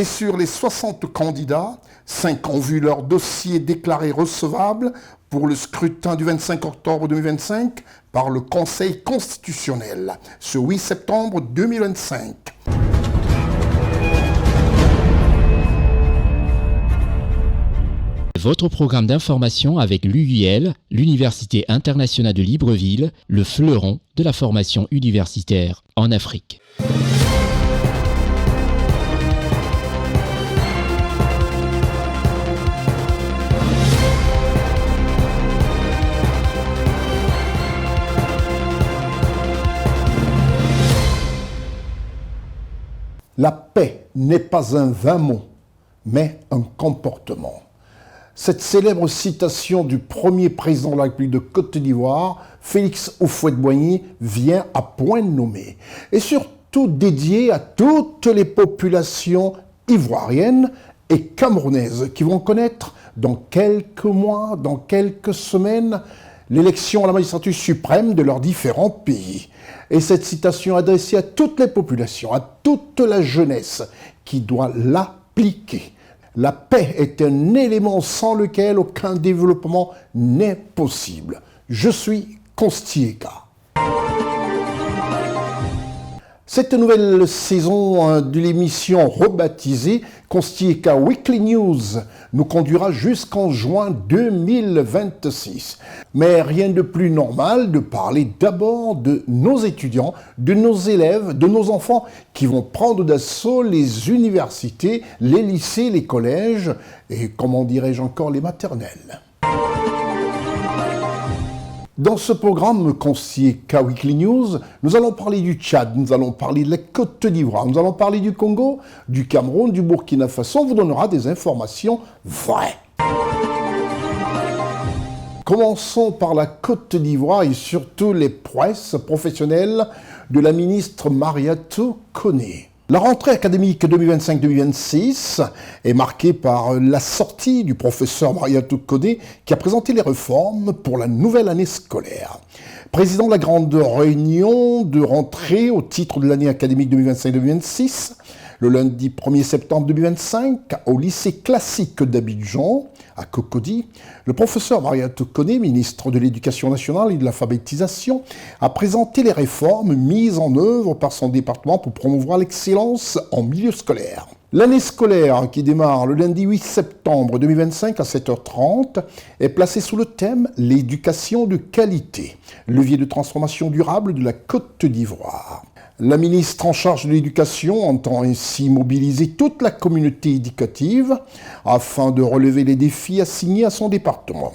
Et sur les 60 candidats, 5 ont vu leur dossier déclaré recevable pour le scrutin du 25 octobre 2025 par le Conseil constitutionnel, ce 8 septembre 2025. Votre programme d'information avec l'UIL, l'Université internationale de Libreville, le fleuron de la formation universitaire en Afrique. La paix n'est pas un vain mot, mais un comportement. Cette célèbre citation du premier président de la République de Côte d'Ivoire, Félix Houphouët-Boigny, vient à point nommé, et surtout dédiée à toutes les populations ivoiriennes et camerounaises qui vont connaître dans quelques mois, dans quelques semaines, l'élection à la magistrature suprême de leurs différents pays. Et cette citation adressée à toutes les populations, à toute la jeunesse qui doit l'appliquer. La paix est un élément sans lequel aucun développement n'est possible. Je suis Constieka. Cette nouvelle saison de l'émission rebaptisée Constieka Weekly News nous conduira jusqu'en juin 2026. Mais rien de plus normal de parler d'abord de nos étudiants, de nos élèves, de nos enfants qui vont prendre d'assaut les universités, les lycées, les collèges et, comment dirais-je encore, les maternelles. Dans ce programme Constieka Weekly News, nous allons parler du Tchad, nous allons parler de la Côte d'Ivoire, nous allons parler du Congo, du Cameroun, du Burkina Faso. On vous donnera des informations vraies. Commençons par la Côte d'Ivoire et surtout les prouesses professionnelles de la ministre Mariatou Koné. La rentrée académique 2025-2026 est marquée par la sortie du professeur Mariatou Koné qui a présenté les réformes pour la nouvelle année scolaire. Président de la grande réunion de rentrée au titre de l'année académique 2025-2026, le lundi 1er septembre 2025, au lycée classique d'Abidjan, à Cocody, le professeur Mariatou Koné, ministre de l'Éducation nationale et de l'alphabétisation, a présenté les réformes mises en œuvre par son département pour promouvoir l'excellence en milieu scolaire. L'année scolaire, qui démarre le lundi 8 septembre 2025 à 7h30, est placée sous le thème « L'éducation de qualité, levier de transformation durable de la Côte d'Ivoire ». La ministre en charge de l'éducation entend ainsi mobiliser toute la communauté éducative afin de relever les défis assignés à son département.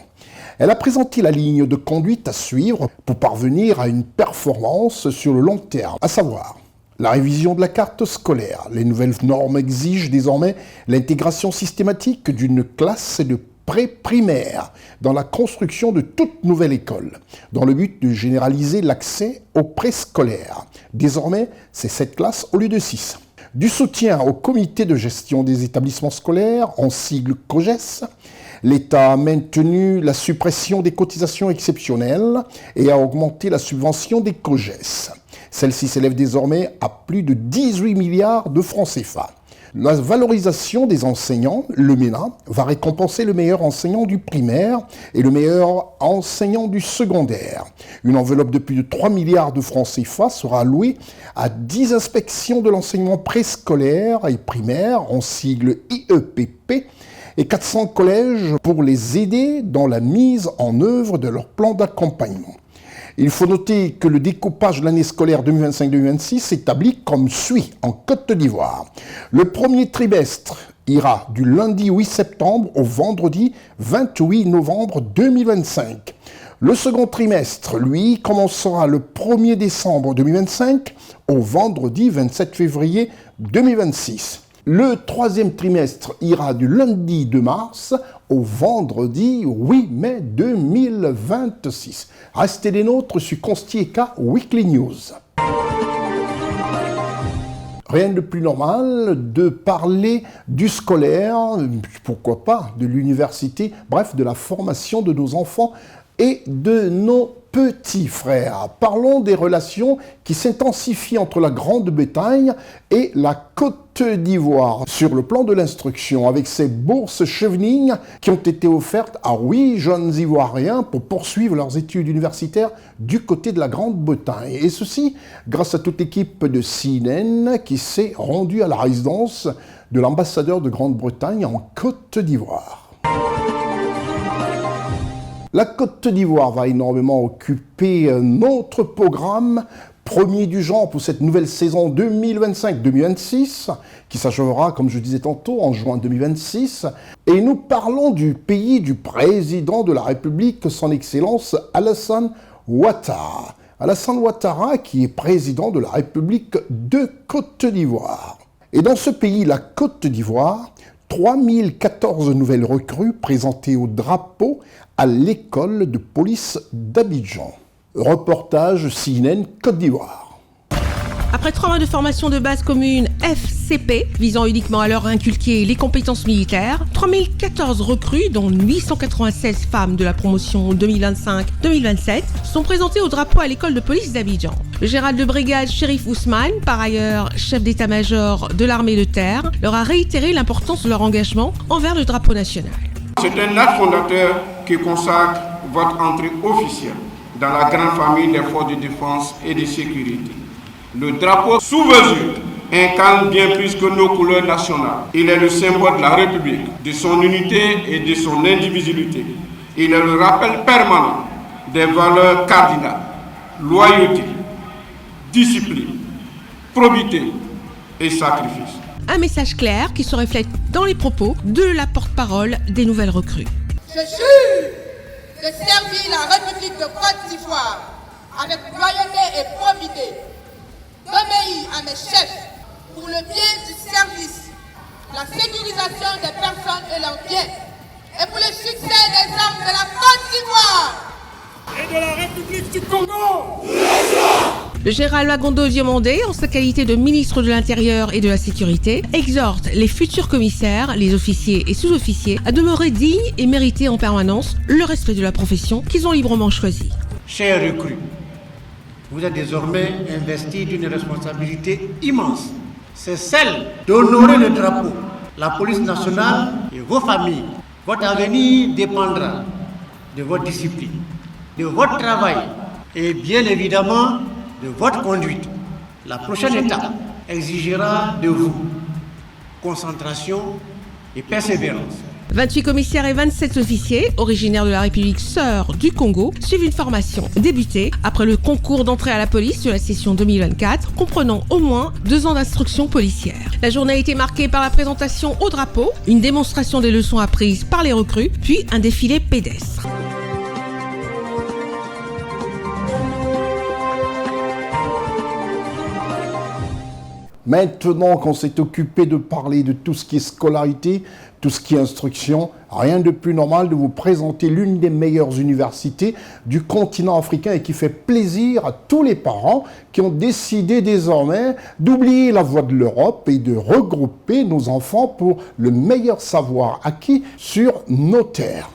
Elle a présenté la ligne de conduite à suivre pour parvenir à une performance sur le long terme, à savoir la révision de la carte scolaire. Les nouvelles normes exigent désormais l'intégration systématique d'une classe de pré-primaire dans la construction de toute nouvelle école, dans le but de généraliser l'accès au préscolaire. Désormais, c'est 7 classes au lieu de 6. Du soutien au comité de gestion des établissements scolaires, en sigle COGES, l'État a maintenu la suppression des cotisations exceptionnelles et a augmenté la subvention des COGES. Celle-ci s'élève désormais à plus de 18 milliards de francs CFA. La valorisation des enseignants, le MENA, va récompenser le meilleur enseignant du primaire et le meilleur enseignant du secondaire. Une enveloppe de plus de 3 milliards de francs CFA sera allouée à 10 inspections de l'enseignement préscolaire et primaire, en sigle IEPP, et 400 collèges pour les aider dans la mise en œuvre de leur plan d'accompagnement. Il faut noter que le découpage de l'année scolaire 2025-2026 s'établit comme suit en Côte d'Ivoire. Le premier trimestre ira du lundi 8 septembre au vendredi 28 novembre 2025. Le second trimestre, lui, commencera le 1er décembre 2025 au vendredi 27 février 2026. Le troisième trimestre ira du lundi 2 mars au vendredi 8 mai 2026. Restez des nôtres sur Constieka Weekly News. Rien de plus normal de parler du scolaire, pourquoi pas, de l'université, bref, de la formation de nos enfants et de nos petit frère. Parlons des relations qui s'intensifient entre la Grande-Bretagne et la Côte d'Ivoire sur le plan de l'instruction, avec ces bourses Chevening qui ont été offertes à 8 jeunes Ivoiriens pour poursuivre leurs études universitaires du côté de la Grande-Bretagne. Et ceci grâce à toute l'équipe de CNN qui s'est rendue à la résidence de l'ambassadeur de Grande-Bretagne en Côte d'Ivoire. La Côte d'Ivoire va énormément occuper notre programme, premier du genre pour cette nouvelle saison 2025-2026, qui s'achèvera, comme je disais tantôt, en juin 2026. Et nous parlons du pays du président de la République, son Excellence Alassane Ouattara. Alassane Ouattara, qui est président de la République de Côte d'Ivoire. Et dans ce pays, la Côte d'Ivoire, 3014 nouvelles recrues présentées au drapeau à l'école de police d'Abidjan. Reportage CNN Côte d'Ivoire. Après 3 mois de formation de base commune FCP, visant uniquement à leur inculquer les compétences militaires, 3014 recrues, dont 896 femmes de la promotion 2025-2027, sont présentées au drapeau à l'école de police d'Abidjan. Le général de brigade Chérif Ousmane, par ailleurs chef d'état-major de l'armée de terre, leur a réitéré l'importance de leur engagement envers le drapeau national. C'est un acte fondateur qui consacre votre entrée officielle dans la grande famille des forces de défense et de sécurité. Le drapeau sous mesure incarne bien plus que nos couleurs nationales. Il est le symbole de la République, de son unité et de son indivisibilité. Il est le rappel permanent des valeurs cardinales, loyauté, discipline, probité et sacrifice. Un message clair qui se reflète dans les propos de la porte-parole des nouvelles recrues. Je jure de servir la République de Côte d'Ivoire avec loyauté et probité, d'obéir à mes chefs pour le bien du service, la sécurisation des personnes et leurs biens, et pour le succès des hommes de la Côte d'Ivoire et de la République du Congo. Le général Magondo Diomandé, en sa qualité de ministre de l'Intérieur et de la Sécurité, exhorte les futurs commissaires, les officiers et sous-officiers à demeurer dignes et mériter en permanence le respect de la profession qu'ils ont librement choisie. Chers recrues, vous êtes désormais investis d'une responsabilité immense. C'est celle d'honorer le drapeau, la police nationale et vos familles. Votre avenir dépendra de votre discipline, de votre travail et bien évidemment de votre conduite. La prochaine étape exigera de vous concentration et persévérance. 28 commissaires et 27 officiers, originaires de la République sœur du Congo, suivent une formation débutée après le concours d'entrée à la police de la session 2024, comprenant au moins 2 ans d'instruction policière. La journée a été marquée par la présentation au drapeau, une démonstration des leçons apprises par les recrues, puis un défilé pédestre. Maintenant qu'on s'est occupé de parler de tout ce qui est scolarité, tout ce qui est instruction, rien de plus normal de vous présenter l'une des meilleures universités du continent africain et qui fait plaisir à tous les parents qui ont décidé désormais d'oublier la voie de l'Europe et de regrouper nos enfants pour le meilleur savoir acquis sur nos terres.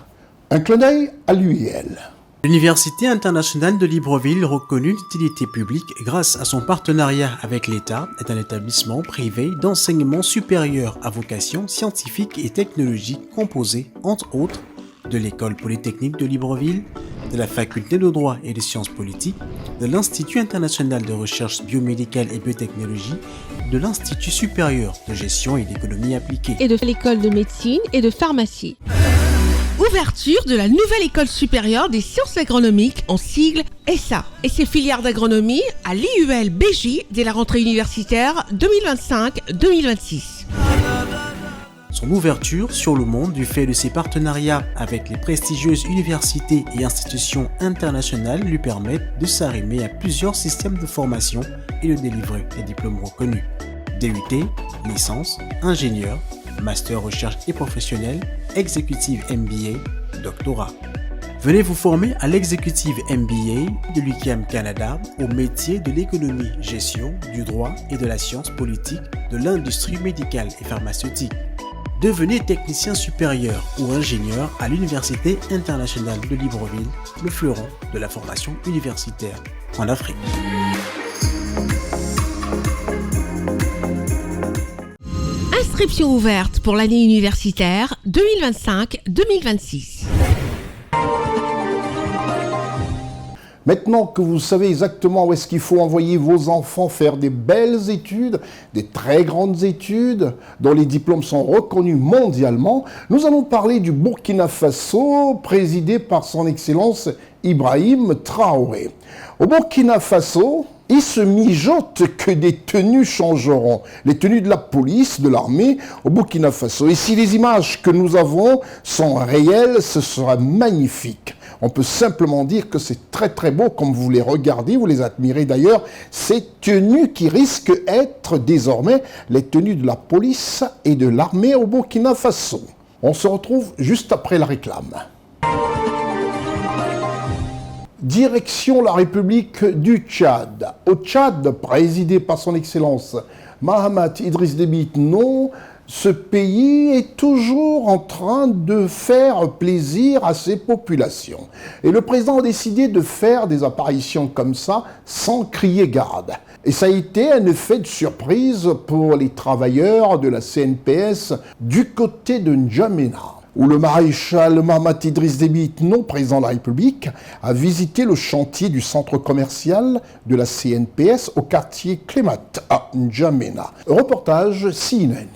Un clin d'œil à l'UIL. L'Université internationale de Libreville, reconnue d'utilité publique grâce à son partenariat avec l'État, est un établissement privé d'enseignement supérieur à vocation scientifique et technologique composé, entre autres, de l'École polytechnique de Libreville, de la Faculté de droit et de sciences politiques, de l'Institut international de recherche biomédicale et biotechnologie, de l'Institut supérieur de gestion et d'économie appliquée, et de l'École de médecine et de pharmacie. Ouverture de la nouvelle école supérieure des sciences agronomiques, en sigle ESSA, et ses filières d'agronomie à l'IUL BJ dès la rentrée universitaire 2025-2026. Son ouverture sur le monde du fait de ses partenariats avec les prestigieuses universités et institutions internationales lui permettent de s'arrimer à plusieurs systèmes de formation et de délivrer des diplômes reconnus. DUT, licence, ingénieur, master recherche et professionnel, exécutive MBA, doctorat. Venez vous former à l'exécutive MBA de l'UQAM Canada au métier de l'économie, gestion, du droit et de la science politique de l'industrie médicale et pharmaceutique. Devenez technicien supérieur ou ingénieur à l'Université internationale de Libreville, le fleuron de la formation universitaire en Afrique. Inscription ouverte pour l'année universitaire 2025-2026. Maintenant que vous savez exactement où est-ce qu'il faut envoyer vos enfants faire des belles études, des très grandes études, dont les diplômes sont reconnus mondialement, nous allons parler du Burkina Faso, présidé par son Excellence Ibrahim Traoré. Au Burkina Faso, il se mijote que des tenues changeront. Les tenues de la police, de l'armée au Burkina Faso. Et si les images que nous avons sont réelles, ce sera magnifique. On peut simplement dire que c'est très très beau comme vous les regardez, vous les admirez d'ailleurs. Ces tenues qui risquent d'être désormais les tenues de la police et de l'armée au Burkina Faso. On se retrouve juste après la réclame. Direction la République du Tchad. Au Tchad, présidé par son Excellence Mahamat Idriss Déby Itno, ce pays est toujours en train de faire plaisir à ses populations. Et le président a décidé de faire des apparitions comme ça sans crier garde. Et ça a été un effet de surprise pour les travailleurs de la CNPS du côté de N'Djamena, où le maréchal Mahamat Idriss Déby Itno, président de la République, a visité le chantier du centre commercial de la CNPS au quartier Clémat à N'Djamena. Reportage CNN.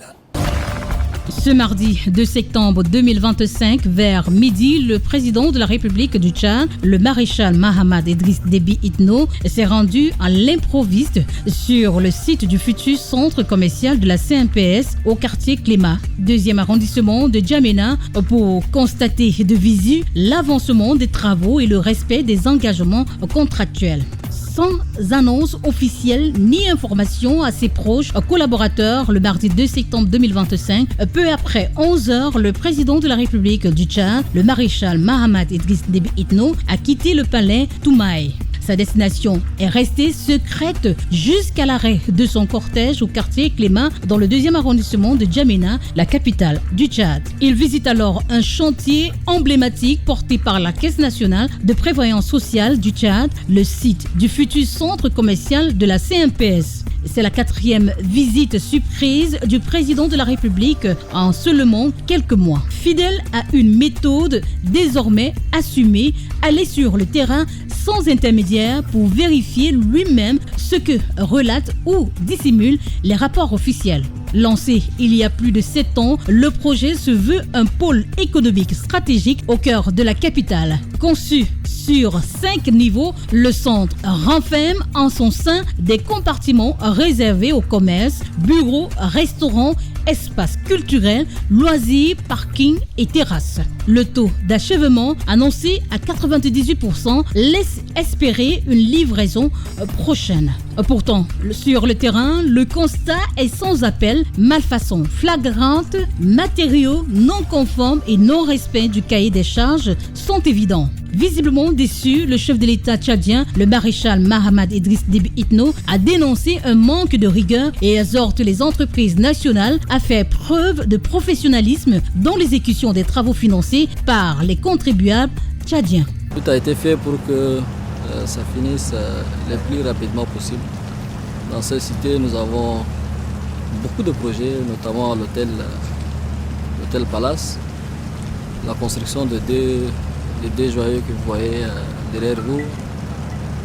Ce mardi 2 septembre 2025, vers midi, le président de la République du Tchad, le maréchal Mahamat Idriss Déby Itno, s'est rendu à l'improviste sur le site du futur centre commercial de la CNPS au quartier Clémat, 2e arrondissement de N'Djamena, pour constater de visu l'avancement des travaux et le respect des engagements contractuels. Sans annonce officielle ni information à ses proches collaborateurs, le mardi 2 septembre 2025, peu après 11 heures, le président de la République du Tchad, le maréchal Mahamat Idriss Déby Itno, a quitté le palais Toumaï. Sa destination est restée secrète jusqu'à l'arrêt de son cortège au quartier Clémat dans le 2e arrondissement de N'Djamena, la capitale du Tchad. Il visite alors un chantier emblématique porté par la Caisse nationale de prévoyance sociale du Tchad, le site du futur centre commercial de la CNPS. C'est la 4e visite surprise du président de la République en seulement quelques mois. Fidèle à une méthode désormais assumée, aller sur le terrain sans intermédiaire pour vérifier lui-même ce que relatent ou dissimulent les rapports officiels. Lancé il y a plus de 7 ans, le projet se veut un pôle économique stratégique au cœur de la capitale. Conçu sur 5 niveaux, le centre renferme en son sein des compartiments réservés au commerce, bureaux, restaurants, espaces culturels, loisirs, parkings et terrasses. Le taux d'achèvement annoncé à 98% laisse espérer une livraison prochaine. Pourtant, sur le terrain, le constat est sans appel. Malfaçons flagrantes, matériaux non conformes et non-respect du cahier des charges sont évidents. Visiblement déçu, le chef de l'État tchadien, le maréchal Mahamat Idriss Déby Itno, a dénoncé un manque de rigueur et exhorte les entreprises nationales à faire preuve de professionnalisme dans l'exécution des travaux financés par les contribuables tchadiens. Tout a été fait pour que ça finisse le plus rapidement possible. Dans cette cité, nous avons beaucoup de projets, notamment l'hôtel Palace, la construction de deux joyaux que vous voyez derrière vous,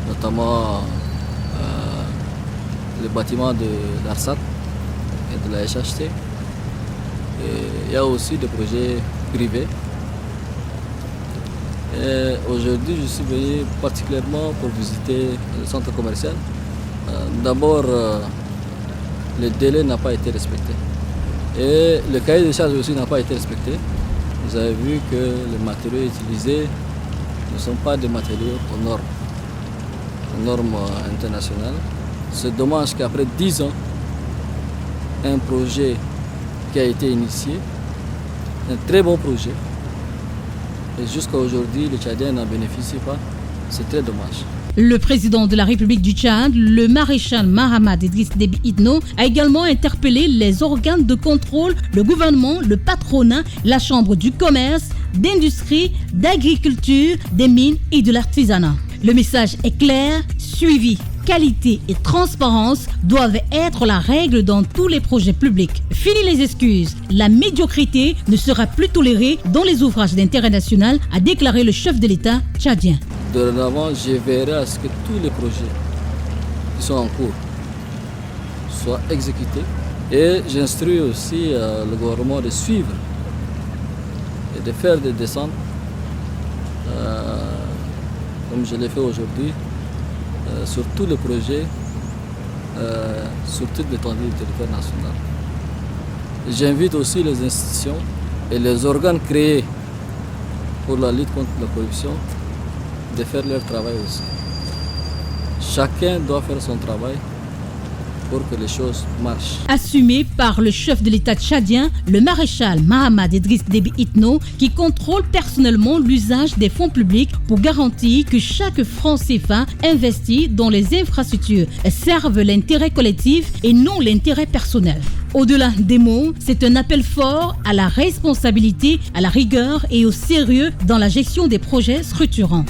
notamment le bâtiment de l'ARSAT et de la HHT. Et il y a aussi des projets privés. Et aujourd'hui, je suis venu particulièrement pour visiter le centre commercial. D'abord, le délai n'a pas été respecté. Et le cahier des charges aussi n'a pas été respecté. Vous avez vu que les matériaux utilisés ne sont pas des matériaux aux normes internationales. C'est dommage qu'après 10 ans, un projet qui a été initié, un très bon projet, et jusqu'à aujourd'hui, les Tchadiens n'en bénéficient pas. C'est très dommage. Le président de la République du Tchad, le maréchal Mahamat Idriss Déby Itno, a également interpellé les organes de contrôle, le gouvernement, le patronat, la chambre du commerce, d'industrie, d'agriculture, des mines et de l'artisanat. Le message est clair, suivi. Qualité et transparence doivent être la règle dans tous les projets publics. Fini les excuses. La médiocrité ne sera plus tolérée dans les ouvrages d'intérêt national, a déclaré le chef de l'État tchadien. Dorénavant, je verrai à ce que tous les projets qui sont en cours soient exécutés. Et j'instruis aussi le gouvernement de suivre et de faire des descentes, comme je l'ai fait aujourd'hui, sur tous les projets, sur toute l'étendue du territoire national. J'invite aussi les institutions et les organes créés pour la lutte contre la corruption de faire leur travail aussi. Chacun doit faire son travail pour que les choses marchent. Assumé par le chef de l'État tchadien, le maréchal Mahamat Idriss Déby Itno, qui contrôle personnellement l'usage des fonds publics pour garantir que chaque franc CFA investi dans les infrastructures serve l'intérêt collectif et non l'intérêt personnel. Au-delà des mots, c'est un appel fort à la responsabilité, à la rigueur et au sérieux dans la gestion des projets structurants.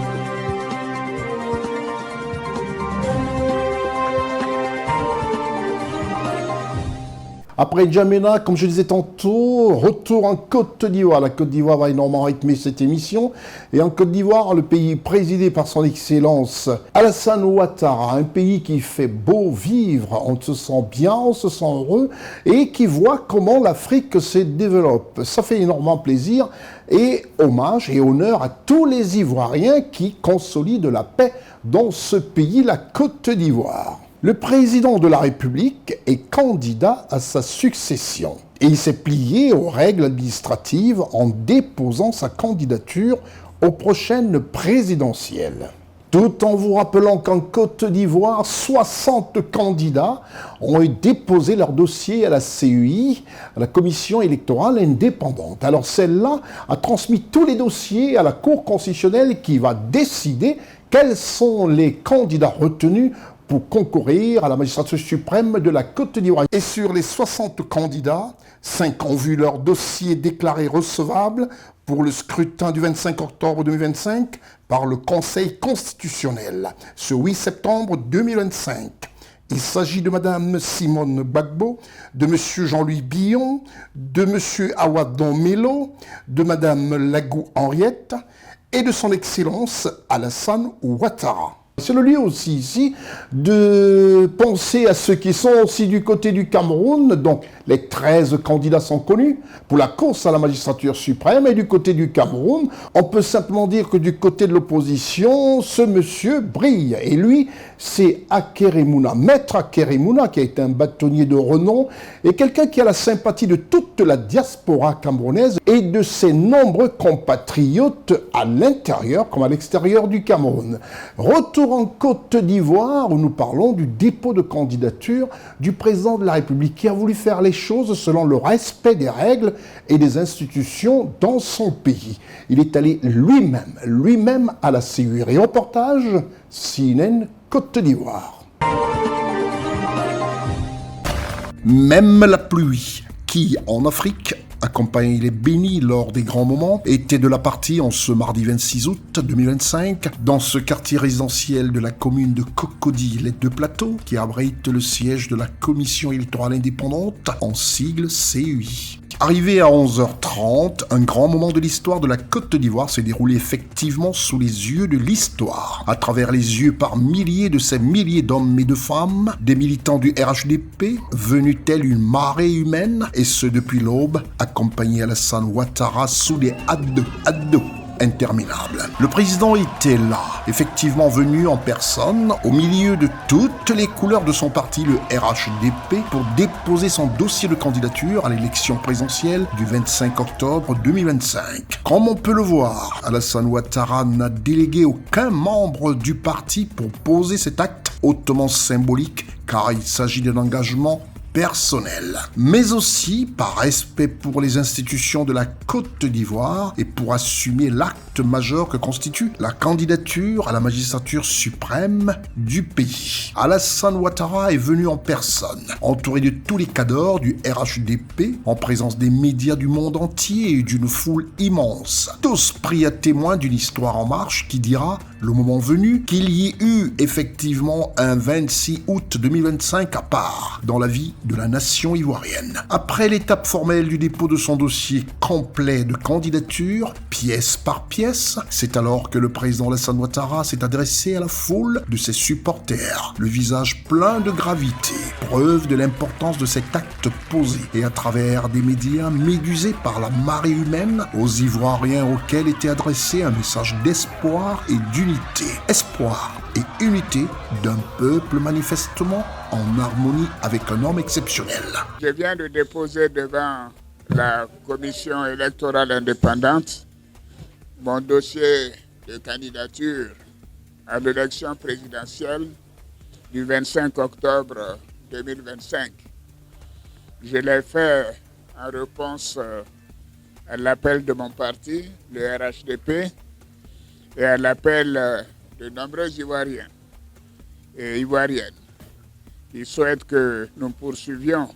Après N'Djamena, comme je disais tantôt, retour en Côte d'Ivoire. La Côte d'Ivoire va énormément rythmer cette émission. Et en Côte d'Ivoire, le pays présidé par son Excellence Alassane Ouattara, un pays qui fait beau vivre, on se sent bien, on se sent heureux, et qui voit comment l'Afrique se développe. Ça fait énormément plaisir et hommage et honneur à tous les Ivoiriens qui consolident la paix dans ce pays, la Côte d'Ivoire. Le président de la République est candidat à sa succession et il s'est plié aux règles administratives en déposant sa candidature aux prochaines présidentielles. Tout en vous rappelant qu'en Côte d'Ivoire, 60 candidats ont déposé leur dossier à la CEI, à la Commission électorale indépendante. Alors celle-là a transmis tous les dossiers à la Cour constitutionnelle qui va décider quels sont les candidats retenus pour concourir à la magistrature suprême de la Côte d'Ivoire. Et sur les 60 candidats, 5 ont vu leur dossier déclaré recevable pour le scrutin du 25 octobre 2025 par le Conseil constitutionnel, ce 8 septembre 2025. Il s'agit de Mme Simone Gbagbo, de M. Jean-Louis Billon, de M. Awadon Melo, de Mme Lagou Henriette et de son Excellence Alassane Ouattara. C'est le lieu aussi ici de penser à ceux qui sont aussi du côté du Cameroun. Donc les 13 candidats sont connus pour la course à la magistrature suprême. Et du côté du Cameroun, on peut simplement dire que du côté de l'opposition, ce monsieur brille. Et lui, c'est Akeremouna, maître Akeremouna, qui a été un bâtonnier de renom et quelqu'un qui a la sympathie de toute la diaspora camerounaise et de ses nombreux compatriotes à l'intérieur comme à l'extérieur du Cameroun. Retour en Côte d'Ivoire où nous parlons du dépôt de candidature du président de la République qui a voulu faire les choses selon le respect des règles et des institutions dans son pays. Il est allé lui-même à la CEI. Reportage CNN Côte d'Ivoire. Même la pluie qui, en Afrique, accompagne les bénis lors des grands moments, était de la partie en ce mardi 26 août 2025 dans ce quartier résidentiel de la commune de Cocody, les Deux Plateaux, qui abrite le siège de la Commission électorale indépendante, en sigle CEI. Arrivé à 11h30, un grand moment de l'histoire de la Côte d'Ivoire s'est déroulé effectivement sous les yeux de l'histoire. À travers les yeux par milliers de ces milliers d'hommes et de femmes, des militants du RHDP, venus telle une marée humaine, et ce depuis l'aube, accompagnés Alassane Ouattara sous des addos interminables. Le président était là, effectivement venu en personne, au milieu de toutes les couleurs de son parti, le RHDP, pour déposer son dossier de candidature à l'élection présidentielle du 25 octobre 2025. Comme on peut le voir, Alassane Ouattara n'a délégué aucun membre du parti pour poser cet acte hautement symbolique, car il s'agit d'un engagement personnel, mais aussi par respect pour les institutions de la Côte d'Ivoire et pour assumer l'acte majeur que constitue la candidature à la magistrature suprême du pays. Alassane Ouattara est venu en personne, entouré de tous les cadres du RHDP, en présence des médias du monde entier et d'une foule immense. Tous pris à témoin d'une histoire en marche qui dira, le moment venu, qu'il y ait eu effectivement un 26 août 2025 à part dans la vie de la nation ivoirienne. Après l'étape formelle du dépôt de son dossier complet de candidature, pièce par pièce, c'est alors que le président Alassane Ouattara s'est adressé à la foule de ses supporters, le visage plein de gravité, preuve de l'importance de cet acte posé, et à travers des médias médusés par la marée humaine, aux Ivoiriens auxquels était adressé un message d'espoir et d'unité. Espoir et unité d'un peuple manifestement en harmonie avec un homme exceptionnel. Je viens de déposer devant la commission électorale indépendante mon dossier de candidature à l'élection présidentielle du 25 octobre 2025. Je l'ai fait en réponse à l'appel de mon parti, le RHDP, et à l'appel de nombreux Ivoiriens et Ivoiriennes qui souhaitent que nous poursuivions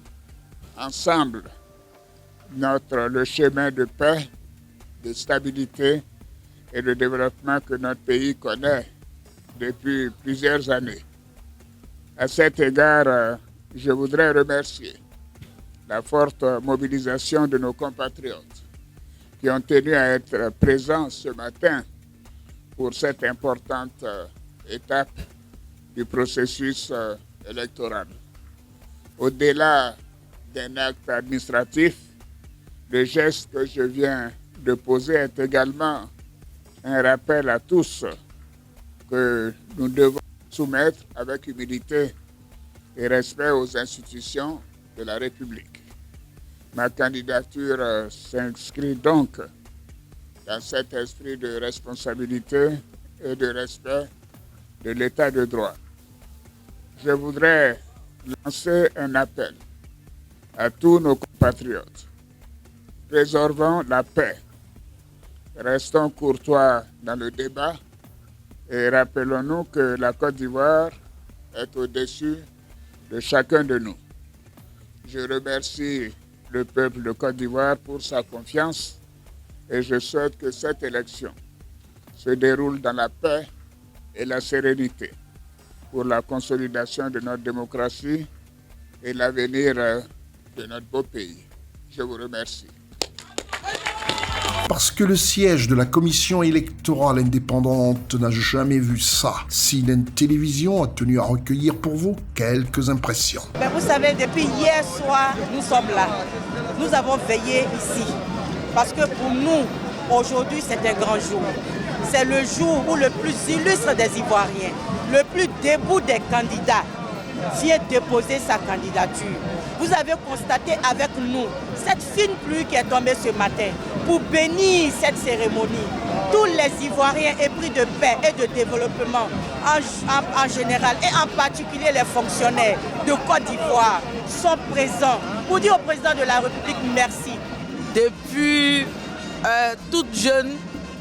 ensemble le chemin de paix, de stabilité et de développement que notre pays connaît depuis plusieurs années. À cet égard, je voudrais remercier la forte mobilisation de nos compatriotes qui ont tenu à être présents ce matin pour cette importante étape du processus électoral. Au-delà d'un acte administratif, le geste que je viens de poser est également un rappel à tous que nous devons soumettre avec humilité et respect aux institutions de la République. Ma candidature s'inscrit donc dans cet esprit de responsabilité et de respect de l'état de droit. Je voudrais lancer un appel à tous nos compatriotes. Préservons la paix. Restons courtois dans le débat et rappelons-nous que la Côte d'Ivoire est au-dessus de chacun de nous. Je remercie le peuple de Côte d'Ivoire pour sa confiance et je souhaite que cette élection se déroule dans la paix et la sérénité pour la consolidation de notre démocratie et l'avenir de notre beau pays. Je vous remercie. Parce que le siège de la commission électorale indépendante n'a jamais vu ça, CNN Télévision a tenu à recueillir pour vous quelques impressions. Mais vous savez, depuis hier soir, nous sommes là. Nous avons veillé ici. Parce que pour nous, aujourd'hui, c'est un grand jour. C'est le jour où le plus illustre des Ivoiriens, le plus debout des candidats, vient déposer sa candidature. Vous avez constaté avec nous cette fine pluie qui est tombée ce matin pour bénir cette cérémonie. Tous les Ivoiriens épris de paix et de développement en général et en particulier les fonctionnaires de Côte d'Ivoire sont présents pour dire au président de la République merci. Depuis toute jeune,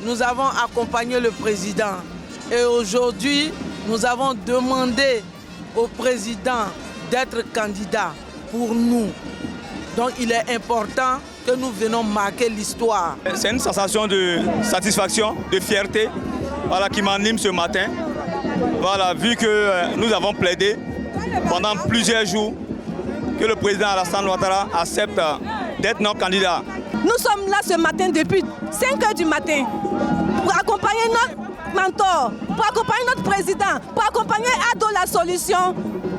nous avons accompagné le président et aujourd'hui, nous avons demandé au président d'être candidat pour nous. Donc il est important que nous venons marquer l'histoire. C'est une sensation de satisfaction, de fierté qui m'anime ce matin. Vu que nous avons plaidé pendant plusieurs jours que le président Alassane Ouattara accepte d'être notre candidat. Nous sommes là ce matin depuis 5 h du matin pour accompagner notre mentor, pour accompagner notre président, pour accompagner Ado La Solution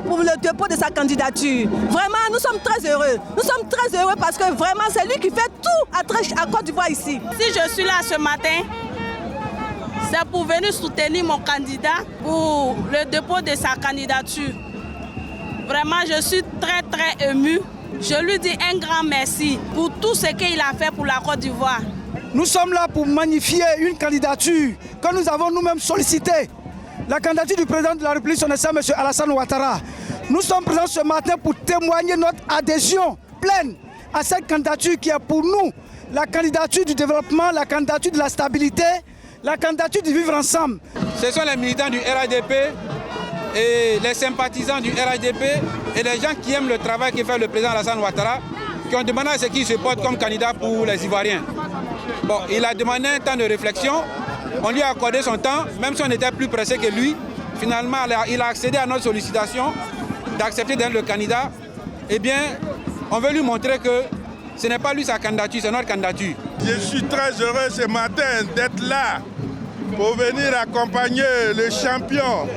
pour le dépôt de sa candidature. Vraiment, nous sommes très heureux. Nous sommes très heureux parce que vraiment, c'est lui qui fait tout à Côte d'Ivoire ici. Si je suis là ce matin, c'est pour venir soutenir mon candidat pour le dépôt de sa candidature. Vraiment, je suis très, très émue. Je lui dis un grand merci pour tout ce qu'il a fait pour la Côte d'Ivoire. Nous sommes là pour magnifier une candidature que nous avons nous-mêmes sollicitée. La candidature du président de la République, son excellence M. Alassane Ouattara. Nous sommes présents ce matin pour témoigner notre adhésion pleine à cette candidature qui est pour nous la candidature du développement, la candidature de la stabilité, la candidature du vivre ensemble. Ce sont les militants du RHDP et les sympathisants du RHDP et les gens qui aiment le travail que fait le président Alassane Ouattara qui ont demandé à ce qu'il se porte comme candidat pour les Ivoiriens. Bon, il a demandé un temps de réflexion, on lui a accordé son temps, même si on était plus pressé que lui. Finalement, il a accédé à notre sollicitation d'accepter d'être le candidat. Eh bien, on veut lui montrer que ce n'est pas lui sa candidature, c'est notre candidature. Je suis très heureux ce matin d'être là pour venir accompagner le champion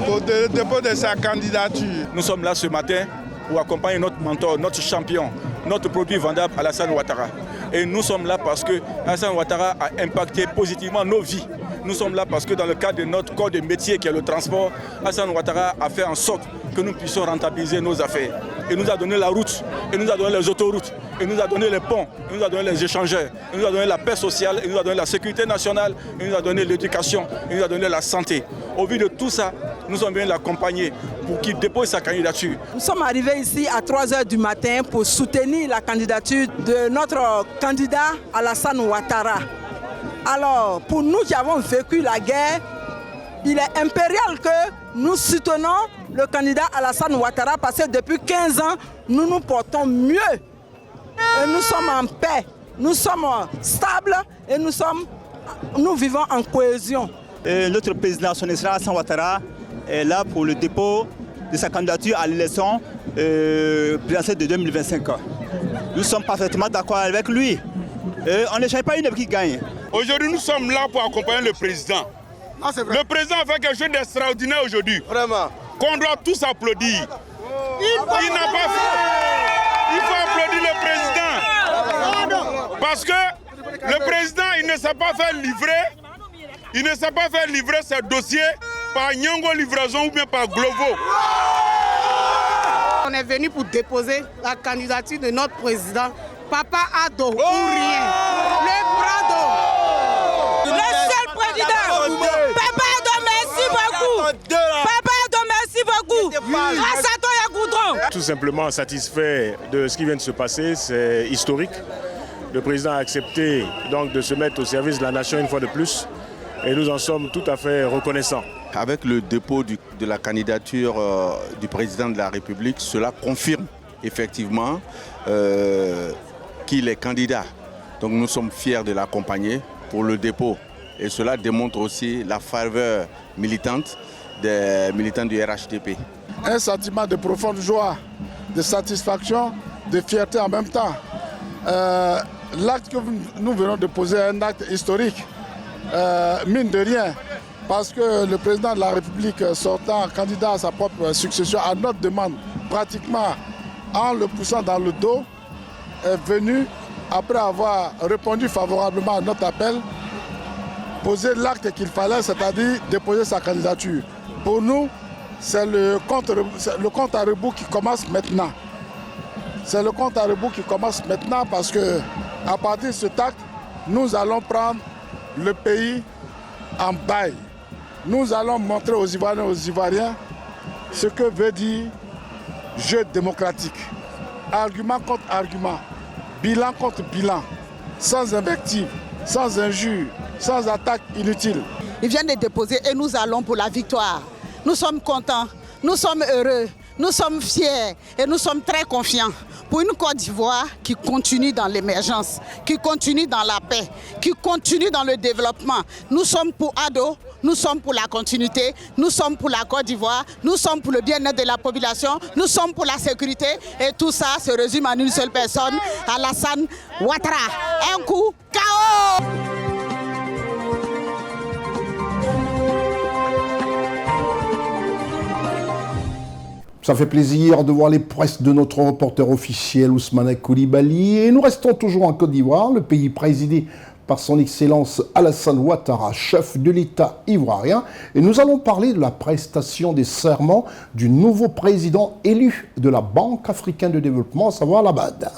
au dépôt de sa candidature. Nous sommes là ce matin pour accompagner notre mentor, notre champion, notre produit vendable Alassane Ouattara. Et nous sommes là parce que Alassane Ouattara a impacté positivement nos vies. Nous sommes là parce que dans le cadre de notre corps de métier qui est le transport, Alassane Ouattara a fait en sorte que nous puissions rentabiliser nos affaires. Il nous a donné la route, il nous a donné les autoroutes, il nous a donné les ponts, il nous a donné les échangeurs, il nous a donné la paix sociale, il nous a donné la sécurité nationale, il nous a donné l'éducation, il nous a donné la santé. Au vu de tout ça, nous sommes venus l'accompagner pour qu'il dépose sa candidature. Nous sommes arrivés ici à 3 h du matin pour soutenir la candidature de notre candidat Alassane Ouattara. Alors, pour nous qui avons vécu la guerre, il est impérial que nous soutenons le candidat Alassane Ouattara parce que depuis 15 ans, nous nous portons mieux. Et nous sommes en paix, nous sommes stables et nous vivons en cohésion. Et notre président, son excellence Alassane Ouattara, est là pour le dépôt de sa candidature à l'élection présidentielle de 2025. Nous sommes parfaitement d'accord avec lui. Et on ne cherche pas une équipe qui gagne. Aujourd'hui, nous sommes là pour accompagner le président. Ah, le président a fait quelque chose d'extraordinaire aujourd'hui. Vraiment. Qu'on doit tous applaudir. Il n'a pas fait. Il faut applaudir le président. Parce que le président, il ne sait pas faire livrer. Il ne sait pas faire livrer ses dossiers par Nyongo Livraison ou bien par Glovo. On est venu pour déposer la candidature de notre président, Papa Ado, ou rien. Le Prado. Le seul président. Papa Ado, merci beaucoup. Papa Ado, merci beaucoup. Grâce à toi, il y a Goudron. Tout simplement satisfait de ce qui vient de se passer, c'est historique. Le président a accepté donc de se mettre au service de la nation une fois de plus. Et nous en sommes tout à fait reconnaissants. Avec le dépôt de la candidature du président de la République, cela confirme effectivement qu'il est candidat. Donc nous sommes fiers de l'accompagner pour le dépôt. Et cela démontre aussi la faveur militante des militants du RHDP. Un sentiment de profonde joie, de satisfaction, de fierté en même temps. L'acte que nous venons de poser est un acte historique. Mine de rien, parce que le président de la République sortant candidat à sa propre succession à notre demande, pratiquement en le poussant dans le dos, est venu, après avoir répondu favorablement à notre appel, poser l'acte qu'il fallait, c'est-à-dire déposer sa candidature. Pour nous, c'est le compte à rebours qui commence maintenant. C'est le compte à rebours qui commence maintenant parce que à partir de cet acte, nous allons prendre le pays en bail. Nous allons montrer aux Ivoiriens et aux Ivoiriens ce que veut dire jeu démocratique. Argument contre argument, bilan contre bilan, sans invective, sans injure, sans attaque inutile. Ils viennent de déposer et nous allons pour la victoire. Nous sommes contents, nous sommes heureux, nous sommes fiers et nous sommes très confiants pour une Côte d'Ivoire qui continue dans l'émergence, qui continue dans la paix, qui continue dans le développement. Nous sommes pour Ado, nous sommes pour la continuité, nous sommes pour la Côte d'Ivoire, nous sommes pour le bien-être de la population, nous sommes pour la sécurité et tout ça se résume en une seule personne, Alassane Ouattara. Un coup, KO! Ça fait plaisir de voir les prouesses de notre reporter officiel Ousmane Coulibaly. Et nous restons toujours en Côte d'Ivoire, le pays présidé par son Excellence Alassane Ouattara, chef de l'État ivoirien. Et nous allons parler de la prestation des serments du nouveau président élu de la Banque africaine de développement, à savoir la BAD.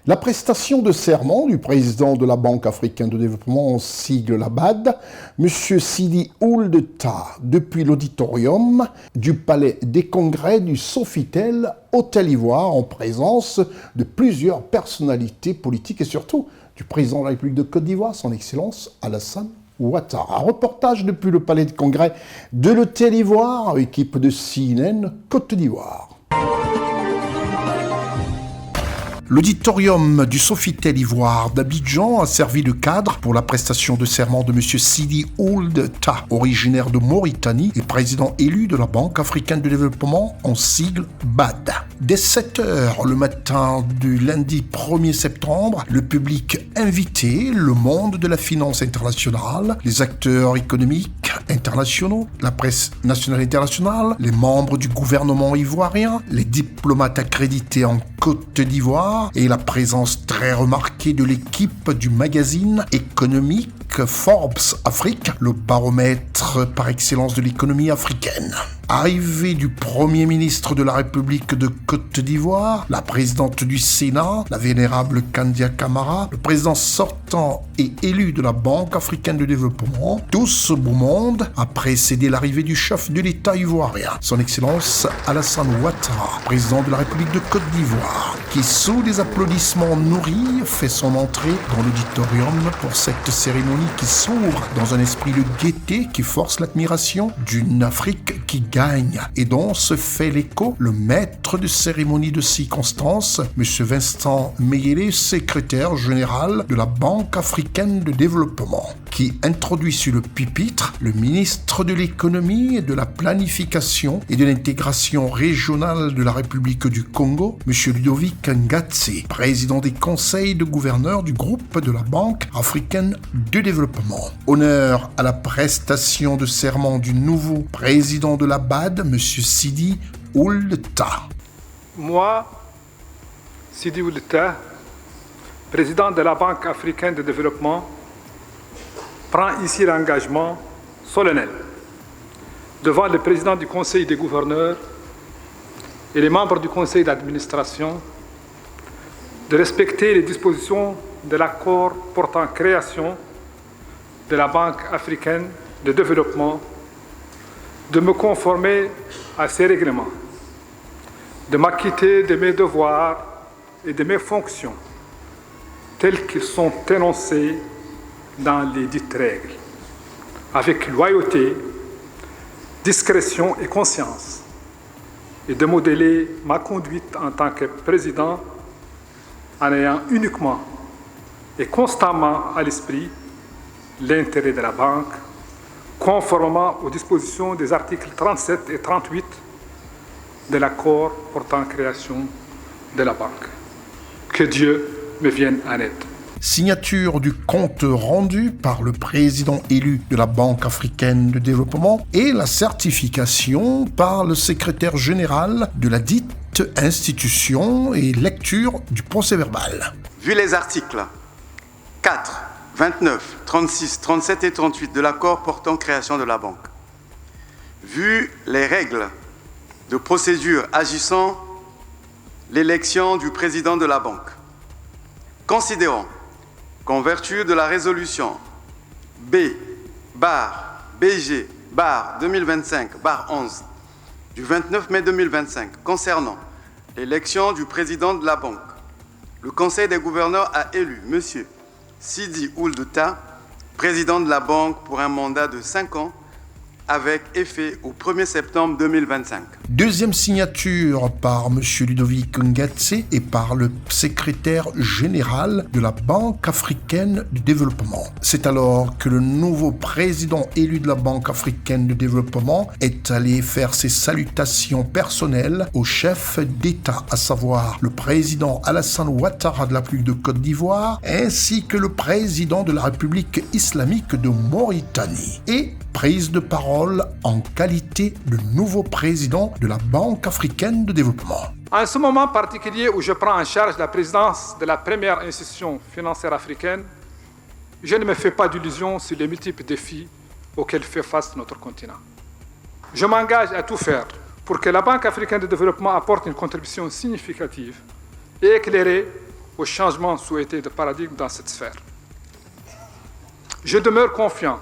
La prestation de serment du président de la Banque africaine de développement, en sigle la BAD, M. Sidi Ould Tah, depuis l'auditorium du Palais des Congrès du Sofitel, Hôtel Ivoire, en présence de plusieurs personnalités politiques et surtout du président de la République de Côte d'Ivoire, son Excellence Alassane Ouattara. Un reportage depuis le Palais des Congrès de l'Hôtel Ivoire, équipe de CNN Côte d'Ivoire. L'auditorium du Sofitel Ivoire d'Abidjan a servi de cadre pour la prestation de serment de M. Sidi Ould Tah, originaire de Mauritanie et président élu de la Banque africaine de développement, en sigle BAD. Dès 7h le matin du lundi 1er septembre, le public invité, le monde de la finance internationale, les acteurs économiques internationaux, la presse nationale et internationale, les membres du gouvernement ivoirien, les diplomates accrédités en Côte d'Ivoire et la présence très remarquée de l'équipe du magazine économique Forbes Afrique, le baromètre par excellence de l'économie africaine. Arrivée du Premier ministre de la République de Côte d'Ivoire, la présidente du Sénat, la vénérable Kandia Camara, le président sortant et élu de la Banque africaine de développement, tout ce beau monde a précédé l'arrivée du chef de l'État ivoirien, son Excellence Alassane Ouattara, président de la République de Côte d'Ivoire, qui sous des applaudissements nourris fait son entrée dans l'auditorium pour cette cérémonie qui s'ouvre dans un esprit de gaieté qui force l'admiration d'une Afrique qui gagne et dont se fait l'écho le maître de cérémonie de circonstance, M. Vincent Meyele, secrétaire général de la Banque africaine de développement, qui introduit sur le pupitre le ministre de l'économie et de la planification et de l'intégration régionale de la République du Congo, M. Ludovic Ngatse, président des conseils de gouverneurs du groupe de la Banque africaine de développement. Honneur à la prestation de serment du nouveau président de la BAD, M. Sidi Ould Tah. Moi, Sidi Ould Tah, président de la Banque africaine de développement, prends ici l'engagement solennel devant le président du Conseil des gouverneurs et les membres du Conseil d'administration de respecter les dispositions de l'accord portant création de la Banque africaine de développement, de me conformer à ces règlements, de m'acquitter de mes devoirs et de mes fonctions tels qu'ils sont énoncés dans les dites règles, avec loyauté, discrétion et conscience, et de modeler ma conduite en tant que président en ayant uniquement et constamment à l'esprit l'intérêt de la banque, conformément aux dispositions des articles 37 et 38 de l'accord portant création de la banque. Que Dieu me vienne en aide. Signature du compte rendu par le président élu de la Banque africaine de développement et la certification par le secrétaire général de la dite institution et lecture du procès-verbal. Vu les articles 4, 29, 36, 37 et 38 de l'accord portant création de la banque, vu les règles de procédure agissant l'élection du président de la banque, considérons qu'en vertu de la résolution B/BG/2025/11 du 29 mai 2025 concernant l'élection du président de la banque, le Conseil des gouverneurs a élu M. Sidi Ould Tah, président de la banque pour un mandat de 5 ans avec effet au 1er septembre 2025. Deuxième signature par M. Ludovic Ngatse et par le secrétaire général de la Banque africaine de développement. C'est alors que le nouveau président élu de la Banque africaine de développement est allé faire ses salutations personnelles au chef d'État, à savoir le président Alassane Ouattara de la République de Côte d'Ivoire, ainsi que le président de la République islamique de Mauritanie. Et prise de parole en qualité de nouveau président de la Banque africaine de développement. En ce moment particulier où je prends en charge la présidence de la première institution financière africaine, je ne me fais pas d'illusions sur les multiples défis auxquels fait face notre continent. Je m'engage à tout faire pour que la Banque africaine de développement apporte une contribution significative et éclairée au changement souhaité de paradigme dans cette sphère. Je demeure confiant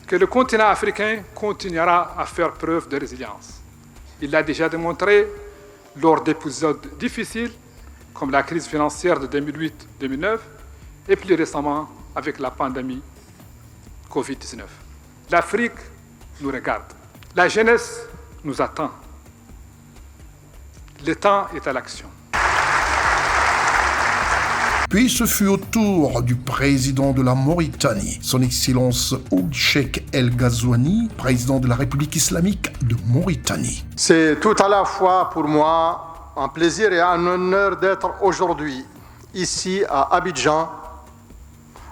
que le continent africain continuera à faire preuve de résilience. Il l'a déjà démontré lors d'épisodes difficiles comme la crise financière de 2008-2009 et plus récemment avec la pandémie Covid-19. L'Afrique nous regarde. La jeunesse nous attend. Le temps est à l'action. Puis ce fut au tour du président de la Mauritanie, son Excellence Ould Cheikh El Ghazouani, président de la République islamique de Mauritanie. C'est tout à la fois pour moi un plaisir et un honneur d'être aujourd'hui ici à Abidjan,